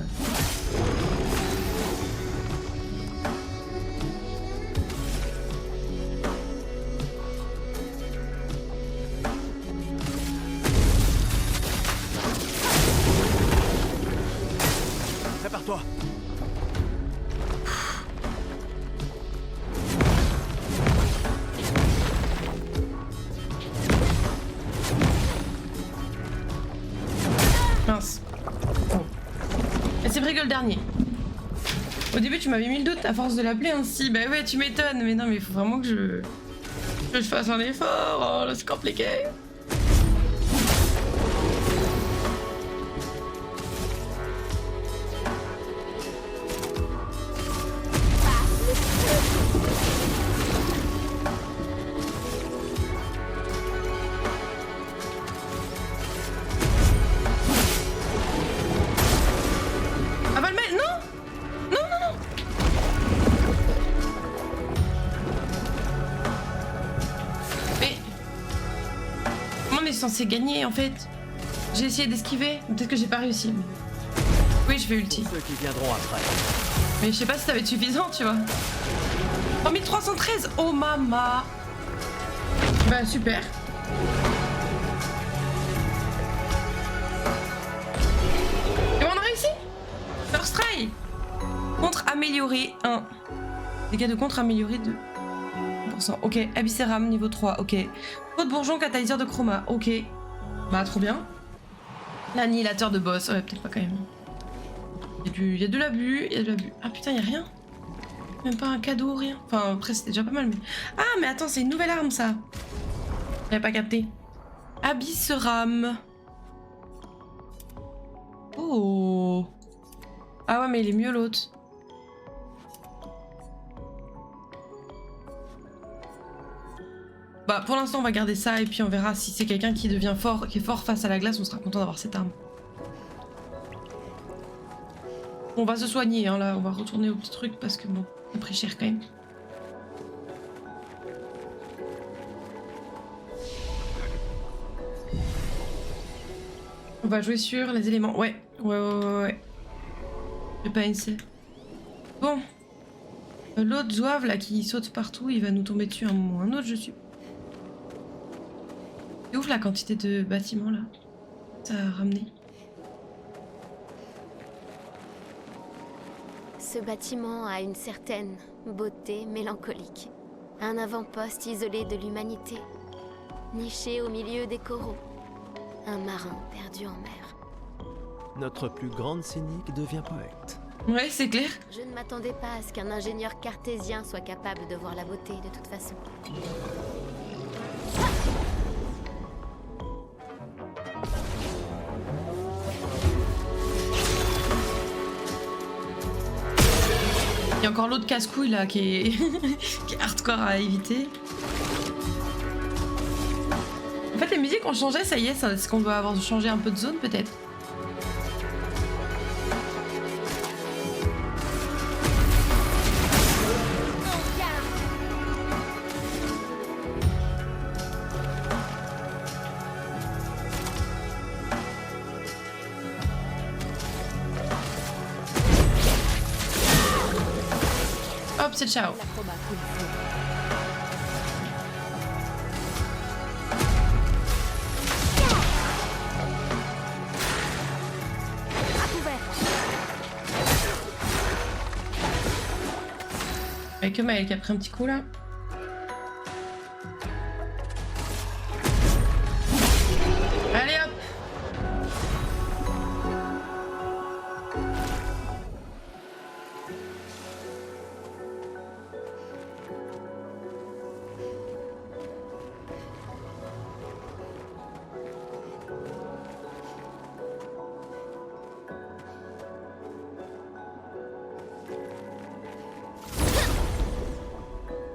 Prépare-toi. Mince. Bon. Et c'est Briggle le dernier. Au début, tu m'avais mis le doute à force de l'appeler ainsi. Bah ouais, tu m'étonnes. Mais non, mais il faut vraiment que je fasse un effort. Oh, là, c'est compliqué. Ah bah le mec, non. Non, non, non. Mais... Comment on est censé gagner en fait? J'ai essayé d'esquiver, peut-être que j'ai pas réussi. Mais... Oui, je vais ulti. Pour ceux qui viendront après. Mais je sais pas si ça va être suffisant, tu vois. 3313. Oh mama. Bah super. Et on a réussi. First try. Contre amélioré 1. Dégâts de contre amélioré 2%. Ok. Abysseram niveau 3. Ok. Pot de bourgeon, catalyseur de chroma. Ok. Bah trop bien. L'annihilateur de boss. Ouais, peut-être pas quand même. Il y a de l'abus. Il y a de l'abus. Ah putain, il y a rien. Même pas un cadeau, rien. Enfin, après, c'était déjà pas mal. Mais... Ah, mais attends, c'est une nouvelle arme, ça. J'avais pas capté. Abysseram. Oh. Ah ouais, mais il est mieux l'autre. Bah, pour l'instant, on va garder ça et puis on verra si c'est quelqu'un qui devient fort, qui est fort face à la glace, on sera content d'avoir cette arme. On va se soigner, hein, là. On va retourner au petit truc parce que bon, on a pris cher quand même. On va jouer sur les éléments. Ouais. J'ai pas essayé. Bon. L'autre zouave là qui saute partout, il va nous tomber dessus un moment ou un autre, je suis. C'est ouf la quantité de bâtiments là. Ça a ramené. Ce bâtiment a une certaine beauté mélancolique. Un avant-poste isolé de l'humanité, niché au milieu des coraux. Un marin perdu en mer. Notre plus grande cynique devient poète. Ouais, c'est clair. Je ne m'attendais pas à ce qu'un ingénieur cartésien soit capable de voir la beauté de toute façon. Il y a encore l'autre casse-couille là qui est... qui est hardcore à éviter. En fait, les musiques ont changé, ça y est, est-ce qu'on doit avoir changé un peu de zone peut-être? Hop, c'est ciao. Avec que Maël qui a pris un petit coup là. Allez hop.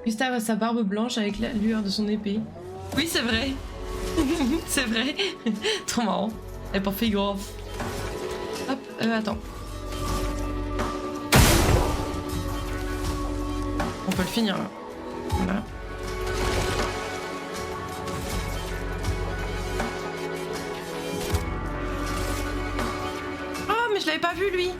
Gustave a sa barbe blanche avec la lueur de son épée. Oui, c'est vrai. C'est vrai. Trop marrant. Elle est pour figure. Hop, attends. On peut le finir là. Voilà. Oh, mais je l'avais pas vu lui.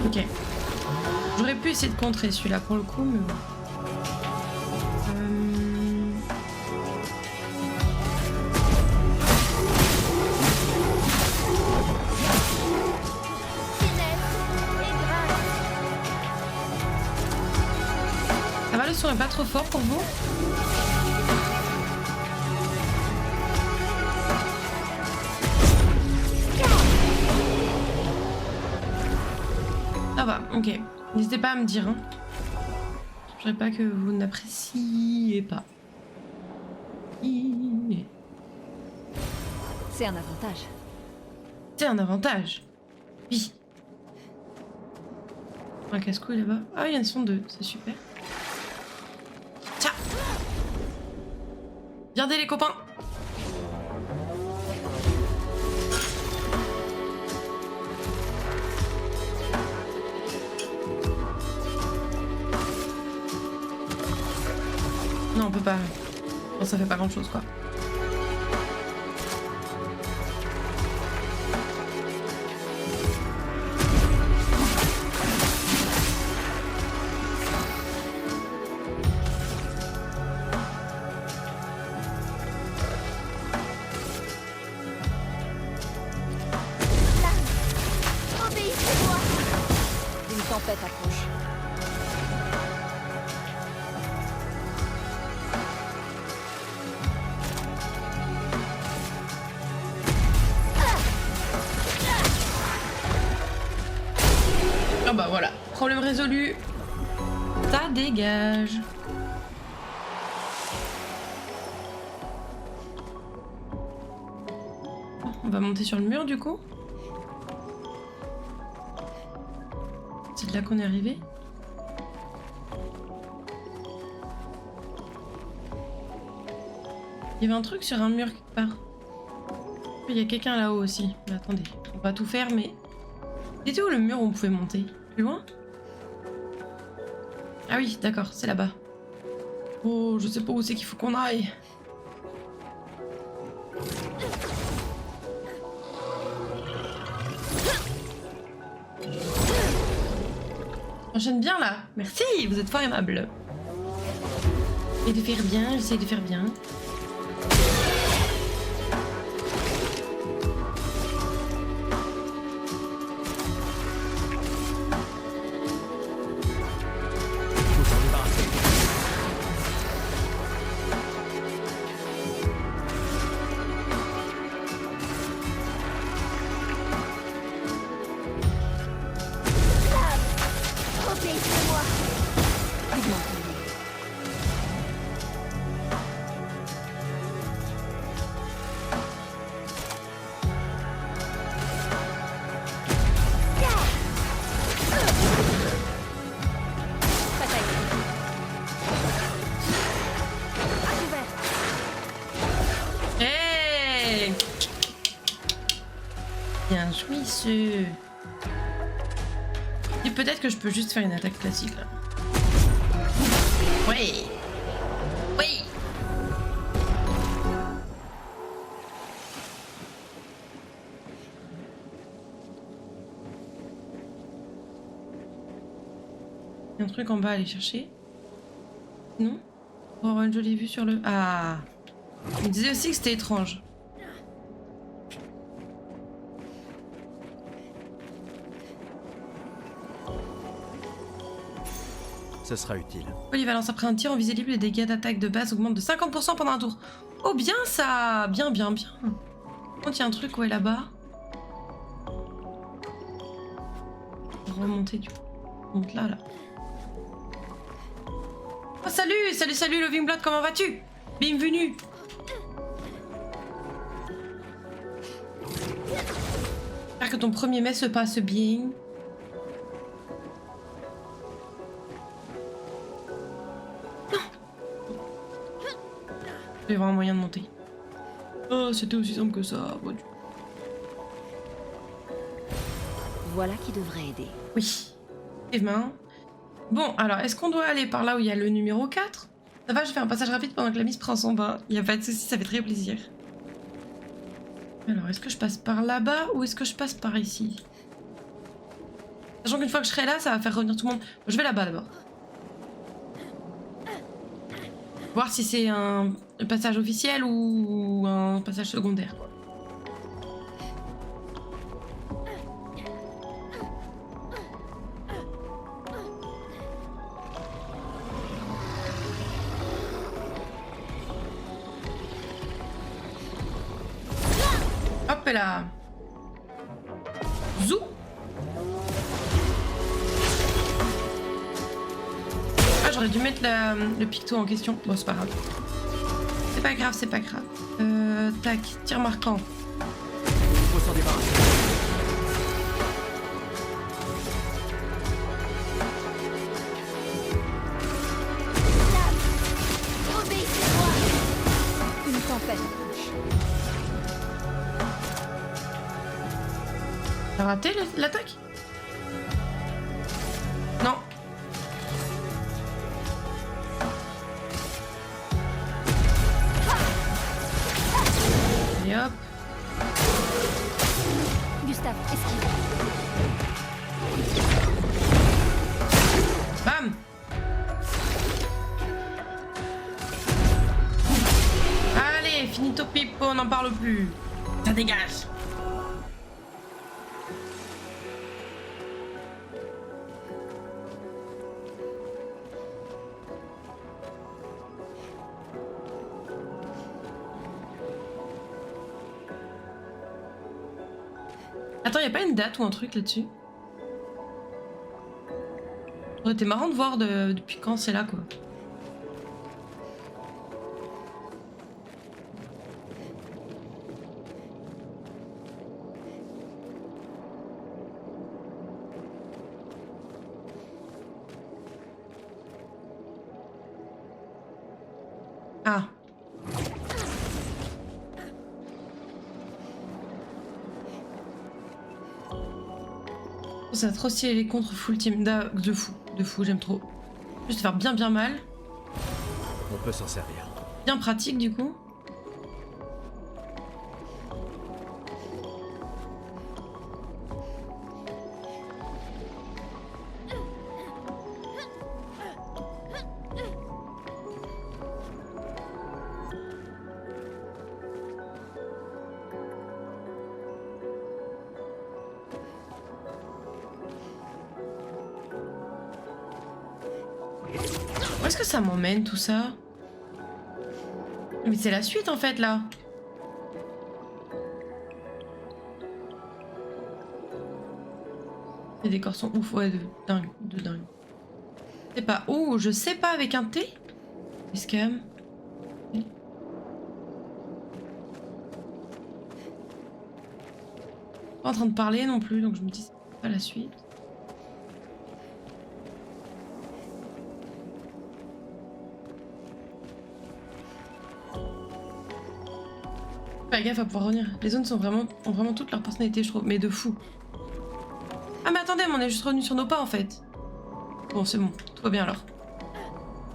Ok. J'aurais pu essayer de contrer celui-là pour le coup, mais bon. Ça va, le son est pas trop fort pour vous? Ça va, ok. N'hésitez pas à me dire. Hein. Je ne pas que vous n'appréciez pas. C'est un avantage. C'est un avantage. Oui. Un casse-couille là-bas. Ah, il y en a 2, c'est super. Tiens. Regardez les copains. Non, on peut pas. Bon, ça fait pas grand-chose, quoi. Obéissez-moi. Une tempête approche. Ah bah voilà, problème résolu. Ça dégage. On va monter sur le mur du coup. C'est de là qu'on est arrivé. Il y avait un truc sur un mur quelque part. Il y a quelqu'un là-haut aussi. Mais attendez, on va tout faire mais... C'était où le mur où on pouvait monter? Plus loin? Ah oui, d'accord, c'est là-bas. Oh, je sais pas où c'est qu'il faut qu'on aille. J'enchaîne bien là. Merci, vous êtes fort aimable. J'essaie de faire bien, j'essaie de faire bien. Obéissez-moi. Hey! Bien joué ce... Et peut-être que je peux juste faire une attaque classique là. Oui! Oui! Il y a un truc en bas à aller chercher. Non? Pour avoir une jolie vue sur le... Ah! Je me disais aussi que c'était étrange. Ce sera utile. Polyvalence après un tir en visée libre, les dégâts d'attaque de base augmentent de 50% pendant un tour. Oh bien ça! Bien, bien, bien. Quand il y a un truc, ouais, là-bas. Remonter du coup. On monte là, là. Oh salut! Salut, salut Loving Blood, comment vas-tu? Bienvenue! J'espère que ton premier mai se passe bien. Il y avoir un moyen de monter. Oh, c'était aussi simple que ça. Bon, Voilà qui devrait aider. oui. Effectivement. Bon, alors, est-ce qu'on doit aller par là où il y a le numéro 4? Ça va, je fais un passage rapide pendant que la mise prend son bain. Il n'y a pas de souci, ça fait très plaisir. Alors, est-ce que je passe par là-bas ou est-ce que je passe par ici? Sachant qu'une fois que je serai là, ça va faire revenir tout le monde. Bon, je vais là-bas d'abord. Voir si c'est un passage officiel ou un passage secondaire. Hop là. Zou. j'aurais dû mettre le picto en question. Bon, c'est pas grave. C'est pas grave, c'est pas grave. Tac, tir marquant. Faut s'en débarrasser. Obéissez-moi. Une tempête. T'as raté l'attaque? Non. Et hop. Gustave, esquive. Bam. Allez, finito pipo, on n'en parle plus. Ça dégage. Attends, y a pas une date ou un truc là-dessus? Ça aurait été marrant de voir depuis quand c'est là, quoi. Ah. C'est trop stylé les contre full team de fou, j'aime trop. Juste faire bien mal, On peut s'en servir. bien pratique du coup. Où est-ce que ça m'emmène tout ça? Mais c'est la suite en fait là. Les décors sont ouf, ouais, de dingue. Je sais pas. Oh, je sais pas avec un T. Est-ce quand même. Pas en train de parler non plus, donc je me dis c'est pas la suite. Fais gaffe à pouvoir revenir. Les zones ont vraiment toute leur personnalité, je trouve, mais de fou. Ah mais attendez, mais on est juste revenu sur nos pas en fait. Bon, c'est bon, tout va bien alors.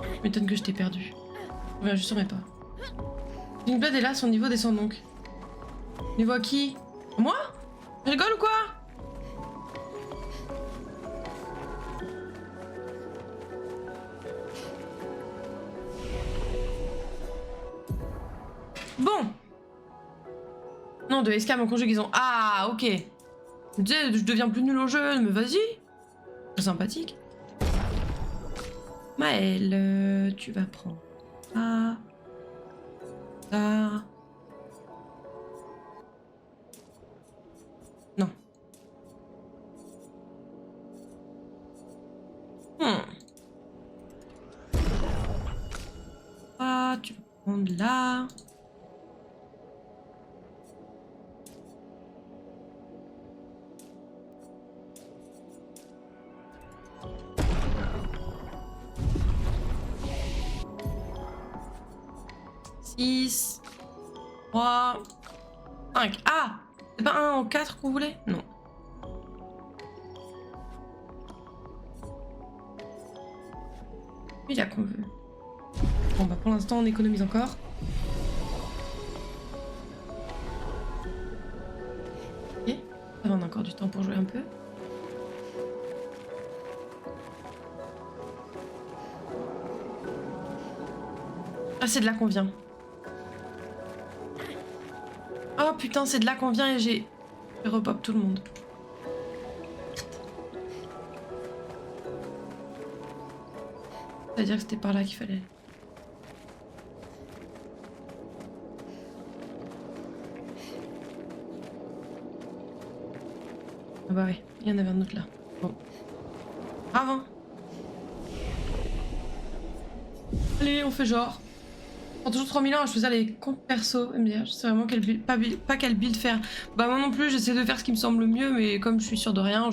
Je m'étonne que je t'ai perdu. Je reviens juste sur mes pas. Link-Blood est là, son niveau descend donc. Niveau à qui? Moi? Je rigole ou quoi? Bon. Non, de escam en conjugaison. Ah, ok. Je disais, je deviens plus nul au jeu, mais vas-y. C'est sympathique. Maëlle, tu vas prendre ça. Ça. Non. Ah, tu vas prendre là. Six. 3. 5. Ah! C'est pas 1 en 4 qu'on voulait? Non. Oui, là qu'on veut. Bon, bah pour l'instant, on économise encore. Ok. Ça va, on a encore du temps pour jouer un peu. Ah, c'est de là qu'on vient. Oh putain, c'est de là qu'on vient et j'ai repop tout le monde. C'est-à-dire que c'était par là qu'il fallait aller. Ah bah ouais, il y en avait un autre là. Bon. Avant. Allez, on fait genre. Ça prend toujours 3000 ans à choisir les comptes perso. MDR, je sais vraiment quel build, pas quel build faire. Bah moi non plus, j'essaie de faire ce qui me semble le mieux, mais comme je suis sûre de rien,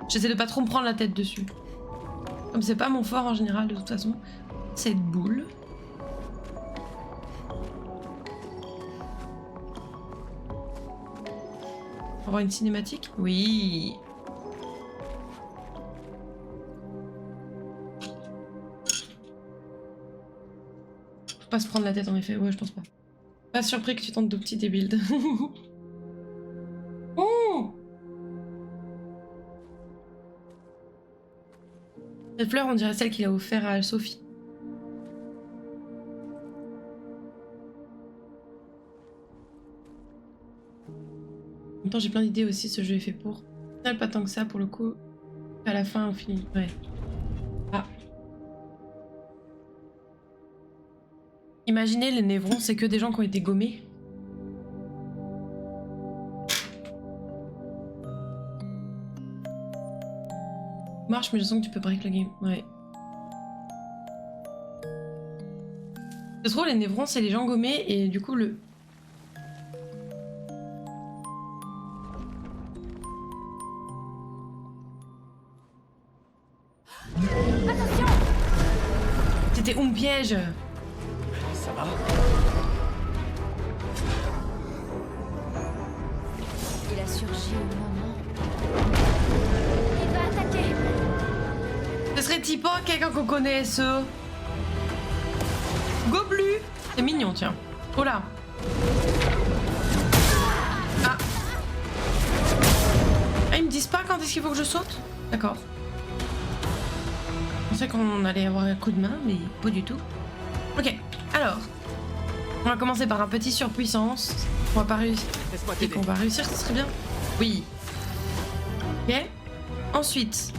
j'essaie de pas trop me prendre la tête dessus. Comme c'est pas mon fort en général de toute façon. Cette boule. On va avoir une cinématique? Oui. Pas se prendre la tête en effet, ouais je pense pas. Pas surpris que tu tentes de petits builds. Oh, cette fleur on dirait celle qu'il a offert à Sophie. En même temps j'ai plein d'idées aussi, ce jeu est fait pour. Au final pas tant que ça pour le coup. À la fin on finit. Ouais. Ah. Imaginez, les névrons, c'est que des gens qui ont été gommés. Marche, mais je sens que tu peux break le game. Ouais. Je trouve les névrons, c'est les gens gommés et du coup le... Attention! C'était un piège. Ça va? Il a surgi au moment. Il va attaquer! Ce serait-il pas quelqu'un qu'on connaisse? Goblu! C'est mignon, tiens. Oh là! Ah! Ah, ils me disent pas quand est-ce qu'il faut que je saute? D'accord. Je pensais qu'on allait avoir un coup de main, mais pas du tout. Ok, alors. On va commencer par un petit surpuissance. On va pas réussir. Laisse-moi Et t'aider. qu'on va réussir, ce serait bien. Oui. Ok. Ensuite.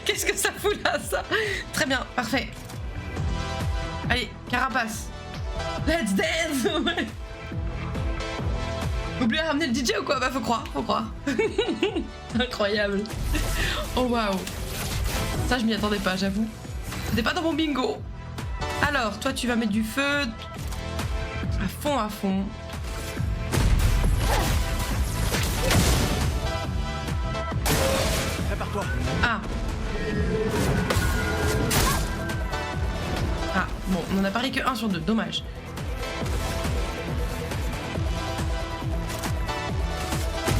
Qu'est-ce que ça fout là, ça? Très bien, parfait. Allez, carapace. Let's dance. Ouais. Oubliez de ramener le DJ ou quoi? Bah faut croire, faut croire. Incroyable. Oh waouh. Ça je m'y attendais pas, j'avoue. C'était pas dans mon bingo. Alors, toi tu vas mettre du feu. À fond, à fond. Prépare-toi. Ah. Ah, bon, on en a parlé que 1 sur 2, dommage.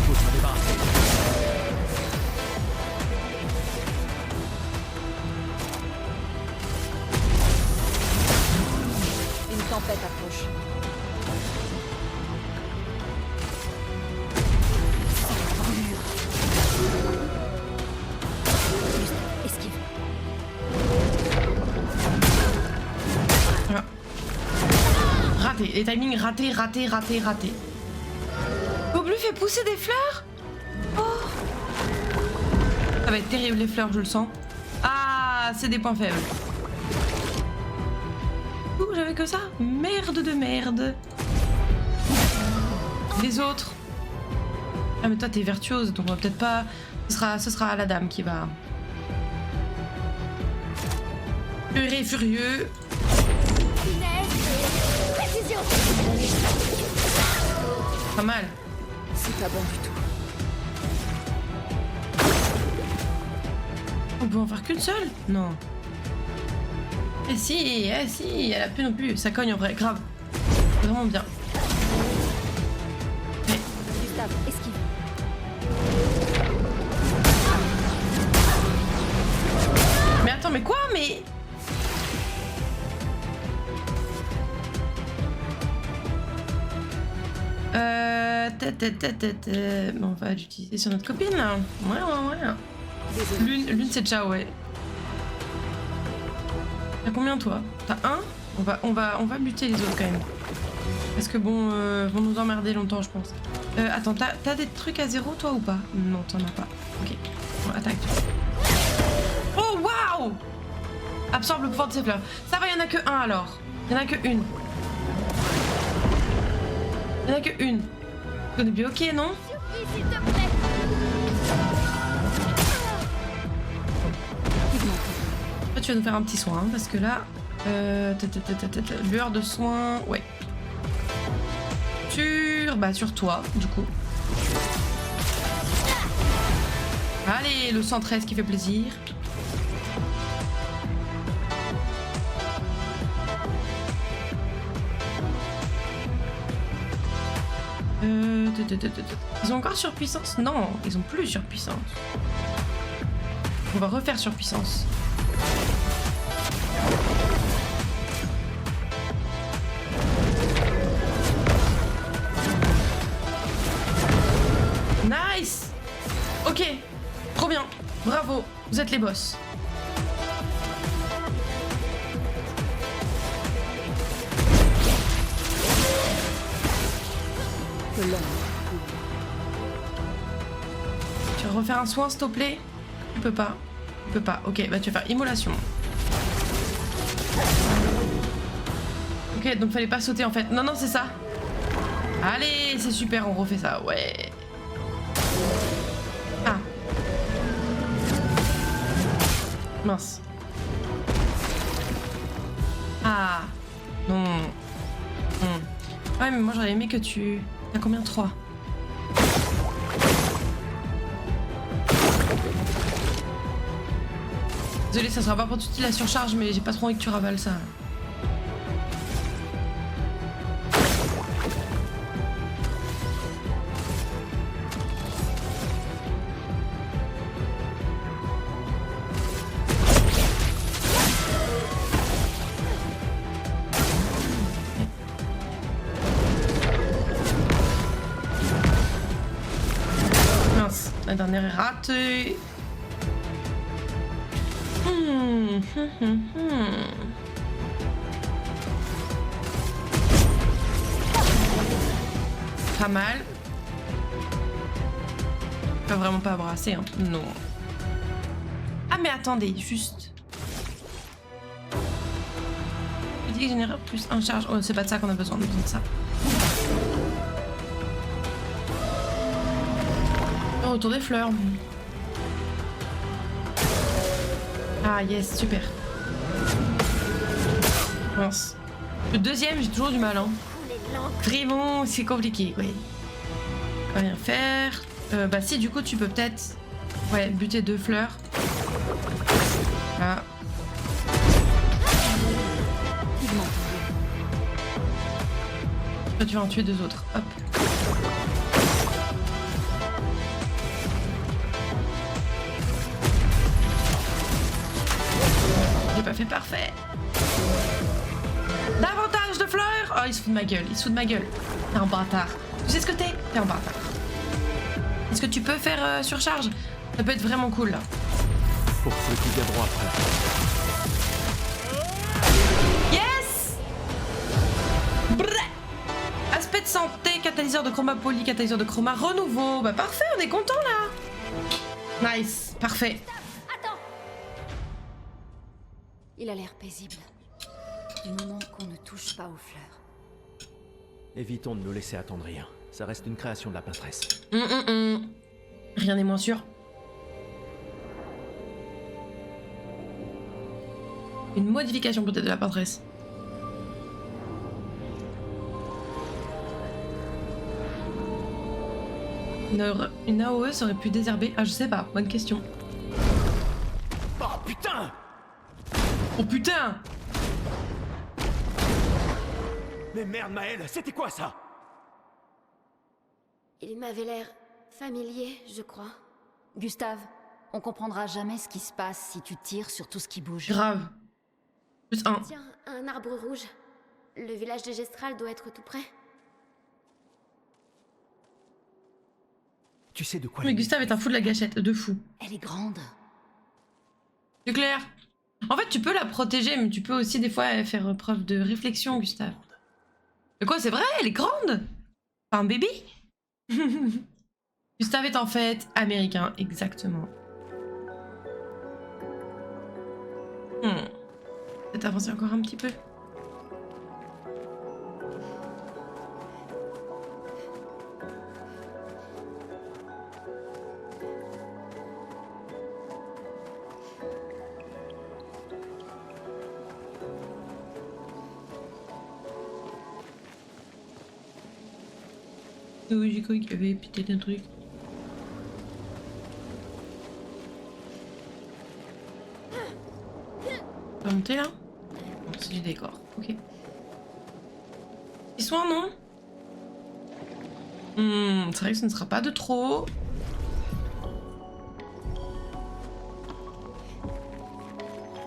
Faut s'en débarrasser. Une tempête approche. Juste, esquive. Ah. Raté, les timings ratés, ratés, ratés, ratés. Goblu fait pousser des fleurs? Oh. Ça va être terrible les fleurs, je le sens. Ah, c'est des points faibles. Ouh, j'avais que ça? Merde de merde. Les autres. Ah mais toi t'es vertueuse, donc on va peut-être pas... Ce sera la dame qui va... Furieux, furieux. Finesse! Précision! Pas mal. C'est pas bon du tout. On peut en faire qu'une seule? Non. Eh si, elle a plus non plus. Ça cogne en vrai, grave. Vraiment bien. Mais, Gustave, esquive. mais attends, mais quoi? Mais... On va l'utiliser sur notre copine là. Ouais. Désolé. L'une c'est ciao, ouais. T'as combien toi? T'as un? On va buter les autres quand même. Parce que bon, vont nous emmerder longtemps je pense. Attends, t'as des trucs à 0 toi ou pas? Non, t'en as pas. Ok. Bon, attaque. Oh waouh! Absorbe le pouvoir de ces fleurs. Ça va, y en a que un alors. Y en a que une. Y en a que une. On est bien ok, non? Oui, s'il te plaît. Toi, tu vas nous faire un petit soin, hein, parce que là... lueur de soin... Ouais. Sur toi, du coup. Allez, le 113 qui fait plaisir. Ils ont encore surpuissance? Non, ils ont plus surpuissance. On va refaire surpuissance. Nice! Ok, trop bien. Bravo, vous êtes les boss. Tu vas refaire un soin, s'il te plaît? Tu peux pas. Tu peux pas. Ok, bah tu vas faire immolation. Ok, donc fallait pas sauter en fait. Non, non, c'est ça. Allez, c'est super, on refait ça. Ouais. Ah. Mince. Ah. Non. Ouais, mais moi j'aurais aimé que tu... T'as combien? 3. Désolé, ça sera pas pour tout de suite la surcharge, mais j'ai pas trop envie que tu ravales ça. Mince, la dernière est ratée. Pas mal. Pas vraiment pas brasser, hein. Non. Ah mais attendez, juste. Fatigue générale plus 1 charge. Oh, c'est pas de ça qu'on a besoin, on a besoin de ça. Oh, autour des fleurs. Ah yes, super. Mince. Le deuxième, j'ai toujours du mal, hein. Vraiment, c'est compliqué, oui. On va rien faire. Bah si, du coup, tu peux peut-être... Ouais, buter 2 fleurs. Là. Toi, tu vas en tuer 2 autres. Hop. J'ai pas fait parfait. Davantage de fleurs! Oh, il se fout de ma gueule, il se fout de ma gueule. T'es un bâtard. Tu sais ce que t'es? T'es un bâtard. Est-ce que tu peux faire surcharge? Ça peut être vraiment cool, là. Pour ceux qui viendront après. Yes! Brrr. Aspect de santé, catalyseur de chroma poly, catalyseur de chroma renouveau. Bah parfait, on est content, là. Nice, parfait. Attends. Il a l'air paisible. Du moment qu'on ne touche pas aux fleurs. Évitons de nous laisser attendrir. Ça reste une création de la peintresse. Rien n'est moins sûr. Une modification peut-être de la peintresse. Une AOE aurait pu désherber. Ah, je sais pas, bonne question. Oh putain! Oh putain! Mais merde, Maël, c'était quoi ça? Il m'avait l'air familier, je crois. Gustave, on comprendra jamais ce qui se passe si tu tires sur tout ce qui bouge. Grave. Plus 1. Tiens, un arbre rouge. Le village de Gestral doit être tout près. Tu sais de quoi? Mais Gustave est un fou de la gâchette, de fou. Elle est grande. C'est clair. En fait, tu peux la protéger, mais tu peux aussi des fois faire preuve de réflexion, Gustave. Mais quoi, c'est vrai, elle est grande. Pas un bébé. Gustave est en fait américain, exactement. Peut-être avancer encore un petit peu. Oui, j'ai cru qu'il y avait peut-être un truc. On va monter là? Non, c'est du décor. Ok. Ils soins, non? C'est vrai que ce ne sera pas de trop.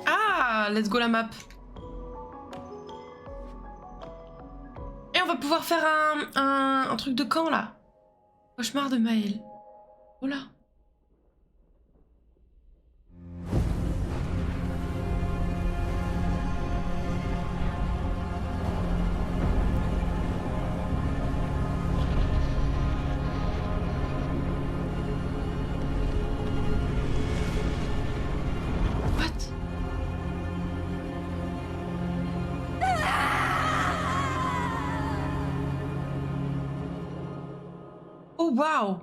Ah, let's go la map. Et on va pouvoir faire un truc de camp là. Cauchemar de Maël. Oh là. What? Oh waouh.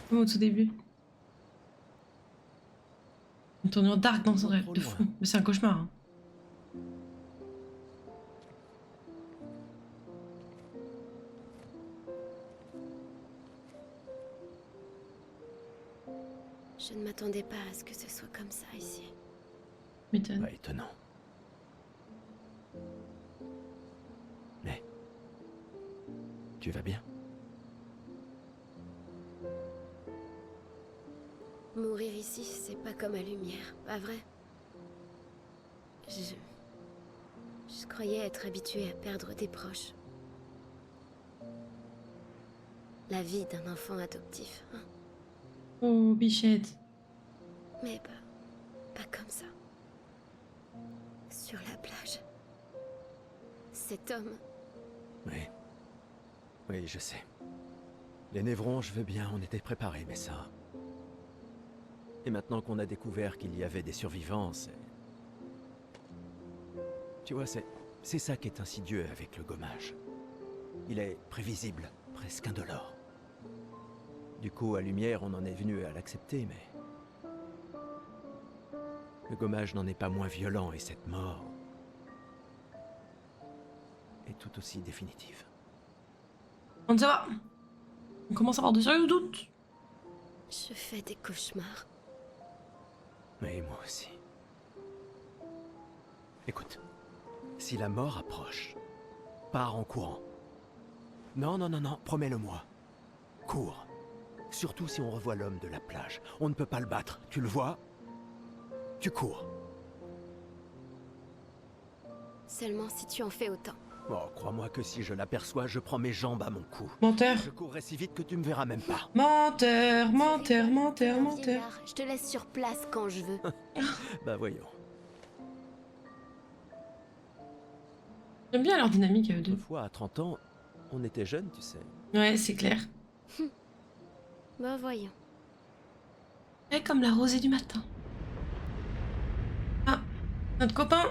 Comme au tout début. Une tournure dark dans son rêve, de fou. Mais c'est un cauchemar. Hein. Je ne m'attendais pas à ce que ce soit comme ça ici. M'étonne. Pas étonnant. Mais... Tu vas bien? Mourir ici, c'est pas comme à Lumière, pas vrai? Je croyais être habituée à perdre des proches. La vie d'un enfant adoptif, hein. Oh, bichette. Mais pas comme ça. Sur la plage. Cet homme, Oui. Oui, je sais. Les névrons, je veux bien, on était préparés, mais ça... Et maintenant qu'on a découvert qu'il y avait des survivants, c'est... Tu vois, c'est ça qui est insidieux avec le gommage. Il est prévisible, presque indolore. Du coup, à Lumière, on en est venu à l'accepter, mais... Le gommage n'en est pas moins violent, et cette mort... est tout aussi définitive. On ça va. On commence à avoir de sérieux doutes. je fais des cauchemars. Oui, moi aussi. Écoute, si la mort approche, pars en courant. Non, non, non, non, promets-le-moi. Cours. Surtout si on revoit l'homme de la plage. On ne peut pas le battre, tu le vois? Tu cours. Seulement si tu en fais autant. Oh, crois-moi que si je l'aperçois, je prends mes jambes à mon cou. Menteur. Je courrai si vite que tu me verras même pas. Menteur, menteur, menteur, Un menteur. vieillard, je te laisse sur place quand je veux. Bah voyons. J'aime bien leur dynamique à eux deux. Autrefois, à 30 ans, on était jeunes, tu sais. Ouais, c'est clair. Bah voyons. Et comme la rosée du matin. Ah, notre copain.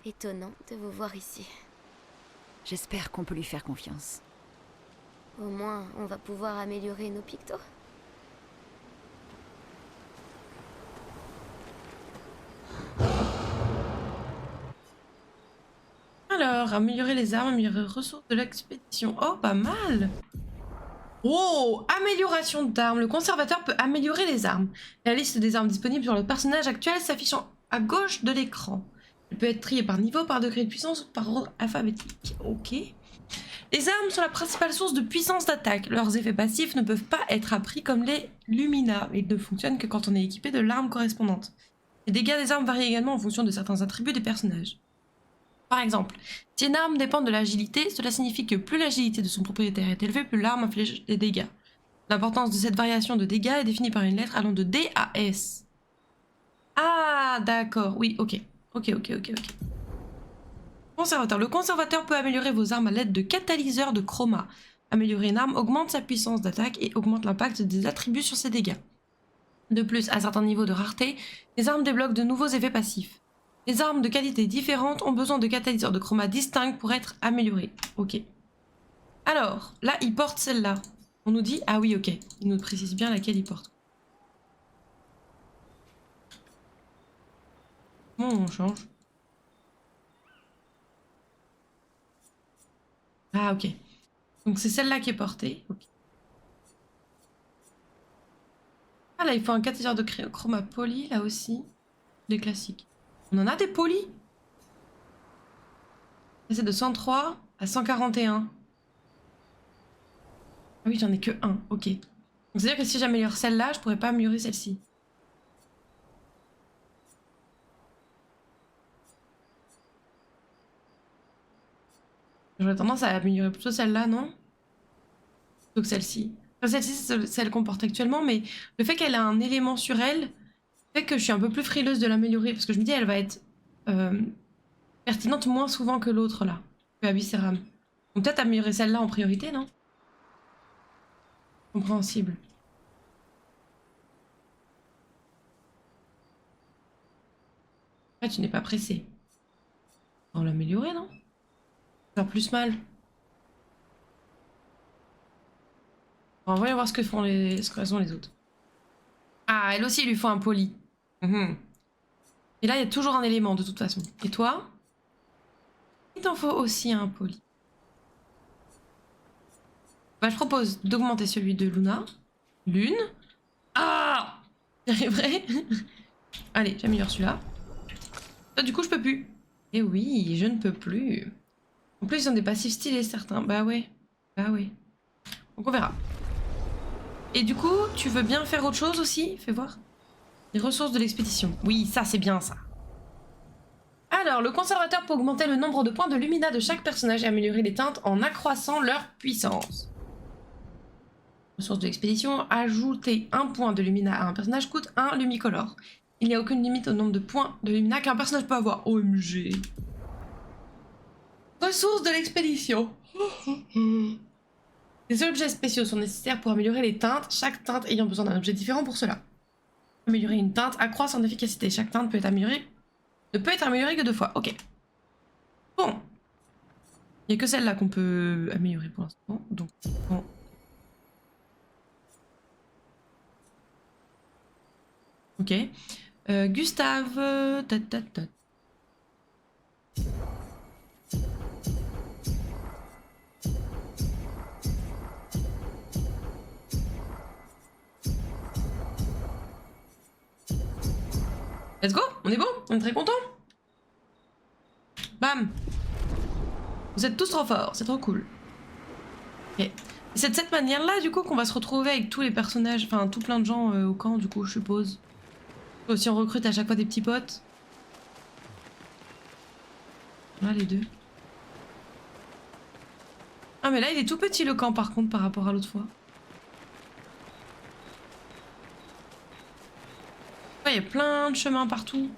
Étonnant de vous voir ici. J'espère qu'on peut lui faire confiance. Au moins, on va pouvoir améliorer nos pictos. Alors, améliorer les armes, améliorer les ressources de l'expédition. Oh, pas mal. Oh, amélioration d'armes. Le conservateur peut améliorer les armes. La liste des armes disponibles sur le personnage actuel s'affichant à gauche de l'écran. Elle peut être triée par niveau, par degré de puissance ou par ordre alphabétique. Ok. Les armes sont la principale source de puissance d'attaque. Leurs effets passifs ne peuvent pas être appris comme les Lumina. Ils ne fonctionnent que quand on est équipé de l'arme correspondante. Les dégâts des armes varient également en fonction de certains attributs des personnages. Par exemple, si une arme dépend de l'agilité, cela signifie que plus l'agilité de son propriétaire est élevée, plus l'arme inflige des dégâts. L'importance de cette variation de dégâts est définie par une lettre allant de D à S. Ah, d'accord, oui, ok. Ok. Conservateur. Le conservateur peut améliorer vos armes à l'aide de catalyseurs de chroma. Améliorer une arme augmente sa puissance d'attaque et augmente l'impact des attributs sur ses dégâts. De plus, à certains niveaux de rareté, les armes débloquent de nouveaux effets passifs. Les armes de qualité différente ont besoin de catalyseurs de chroma distincts pour être améliorées. Ok. Alors, là, il porte celle-là. On nous dit... Ah oui, ok. Il nous précise bien laquelle il porte. Comment on change? Ah, ok. Donc c'est celle-là qui est portée. Ok. Ah là, il faut un catalyseur de chroma poli, là aussi. Des classiques. On en a des polis? C'est de 103 à 141. Ah oui, j'en ai que un. Ok. Donc c'est-à-dire que si j'améliore celle-là, je pourrais pas améliorer celle-ci. J'aurais tendance à améliorer plutôt celle-là, non? Plutôt que celle-ci. Enfin, celle-ci, c'est celle qu'on porte actuellement, mais le fait qu'elle a un élément sur elle fait que je suis un peu plus frileuse de l'améliorer, parce que je me dis, elle va être pertinente moins souvent que l'autre, là, que Abyssera. Donc peut-être améliorer celle-là en priorité, non? Compréhensible. Ouais, tu n'es pas pressé. On va l'améliorer, non? Faire plus mal. On va voir ce que font ce que font les autres. Ah, elle aussi, il lui faut un poli. Et là, il y a toujours un élément, de toute façon. Et toi? Il t'en faut aussi un poli. Bah, je propose d'augmenter celui de Luna. Lune. Ah! J'y arriverai. Allez, j'améliore celui-là. Toi, du coup, je peux plus. Eh oui, je ne peux plus. En plus, ils ont des passifs stylés, certains. Bah ouais. Bah ouais. Donc, on verra. Et du coup, tu veux bien faire autre chose aussi? Fais voir. Les ressources de l'expédition. Oui, ça, c'est bien, ça. Alors, le conservateur peut augmenter le nombre de points de lumina de chaque personnage et améliorer les teintes en accroissant leur puissance. Ressources de l'expédition. Ajouter un point de lumina à un personnage coûte 1 lumicolore. Il n'y a aucune limite au nombre de points de lumina qu'un personnage peut avoir. OMG. Ressources de l'expédition. Les objets spéciaux sont nécessaires pour améliorer les teintes, chaque teinte ayant besoin d'un objet différent pour cela. Améliorer une teinte accroît son efficacité. Chaque teinte ne peut être améliorée que 2 fois. Ok. Bon. Il n'y a que celle-là qu'on peut améliorer pour l'instant. Donc, bon. Ok. Gustave. Let's go, on est bon, on est très contents. Bam. Vous êtes tous trop forts, c'est trop cool. Ok. C'est de cette manière-là, du coup, qu'on va se retrouver avec tous les personnages, enfin, tout plein de gens au camp, du coup, je suppose. Si on recrute à chaque fois des petits potes. Là, les deux. Ah, mais là, il est tout petit, le camp, par contre, par rapport à l'autre fois. Il y a plein de chemins partout.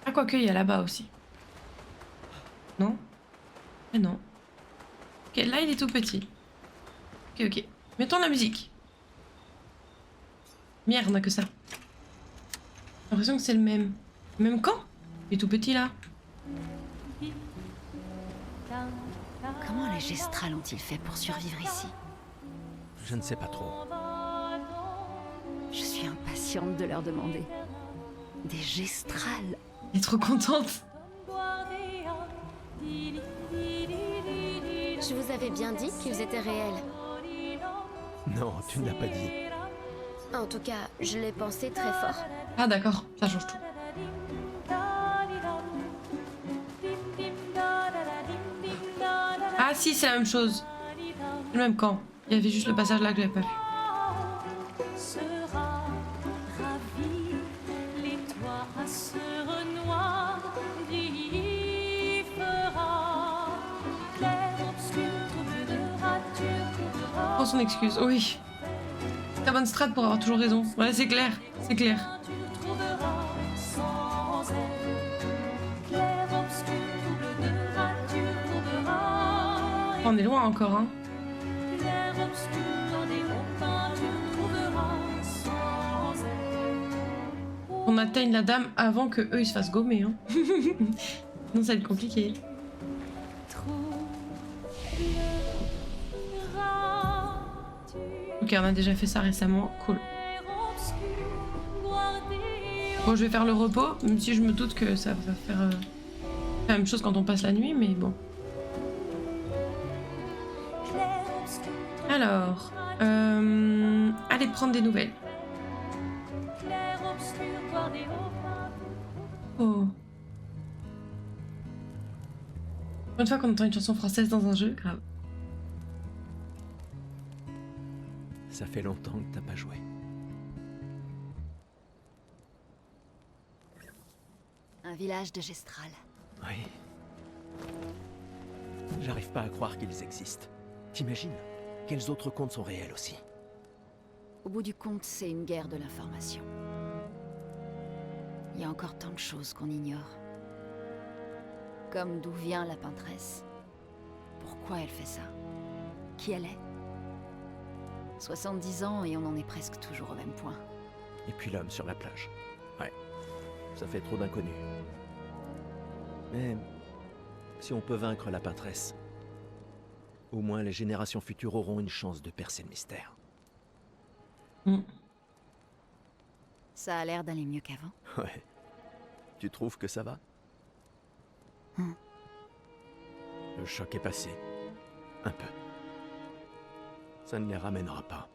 Ah, quoique, il y a là-bas aussi. Non? Eh non. Ok, là, il est tout petit. Ok, ok. Mettons la musique. Merde, on a que ça. J'ai l'impression que c'est le même. Le même camp? Il est tout petit, là. Comment les Gestrals ont-ils fait pour survivre ici? Je ne sais pas trop. Je suis impatiente de leur demander. Des Gestrals? Elle est trop contente. Je vous avais bien dit qu'ils étaient réels. Non, tu ne l'as pas dit. En tout cas, je l'ai pensé très fort. Ah d'accord, ça change tout. Ah si, c'est la même chose. C'est le même camp. Il y avait juste le passage là que j'avais pas vu. Prends son excuse, oui. Très bonne strat pour avoir toujours raison. Ouais, c'est clair, c'est clair. on est loin encore, hein. On atteigne la dame avant que eux ils se fassent gommer, hein. Non, ça va être compliqué. Ok, on a déjà fait ça récemment, cool. Bon, je vais faire le repos, même si je me doute que ça va faire la même chose quand on passe la nuit, mais bon. Alors, allez prendre des nouvelles. Oh. Une fois qu'on entend une chanson française dans un jeu, grave. Ça fait longtemps que t'as pas joué. Un village de Gestral. Oui. J'arrive pas à croire qu'ils existent. T'imagines? Quels autres contes sont réels aussi? Au bout du compte, c'est une guerre de l'information. Il y a encore tant de choses qu'on ignore. Comme d'où vient la peintresse. Pourquoi elle fait ça? Qui elle est? 70 ans et on en est presque toujours au même point. Et puis l'homme sur la plage. Ouais. Ça fait trop d'inconnus. Mais si on peut vaincre la peintresse, au moins les générations futures auront une chance de percer le mystère. Ça a l'air d'aller mieux qu'avant. Ouais. Tu trouves que ça va? Le choc est passé. Un peu. Ça ne les ramènera pas.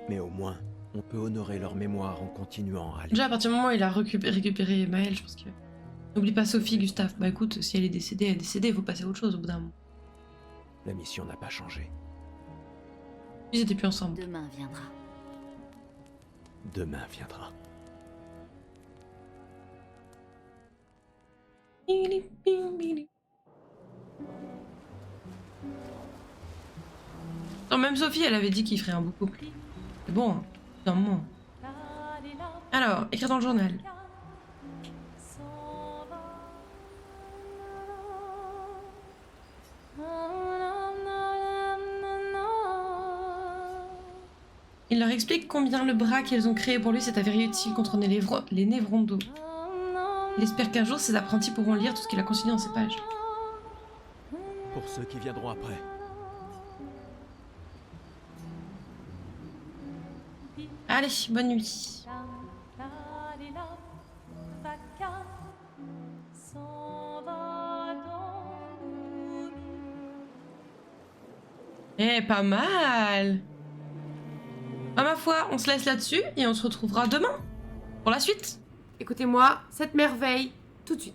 Mais au moins, on peut honorer leur mémoire en continuant à aller. Déjà, à partir du moment où il a récupéré Maëlle, je pense que... N'oublie pas Sophie, Gustave. Bah écoute, si elle est décédée, elle est décédée, il faut passer à autre chose au bout d'un moment. La mission n'a pas changé. Ils étaient plus ensemble. Demain viendra. Demain viendra. Non, même Sophie, elle avait dit qu'il ferait un beau couple. C'est bon, hein. D'un moment. Alors, écrire dans le journal. Il leur explique combien le bras qu'ils ont créé pour lui s'est avéré utile contre les névrons d'eau. Il espère qu'un jour, ses apprentis pourront lire tout ce qu'il a consigné dans ces pages. Pour ceux qui viendront après. Allez, bonne nuit. Eh, pas mal. À ma foi, on se laisse là-dessus et on se retrouvera demain pour la suite. Écoutez-moi, cette merveille, tout de suite.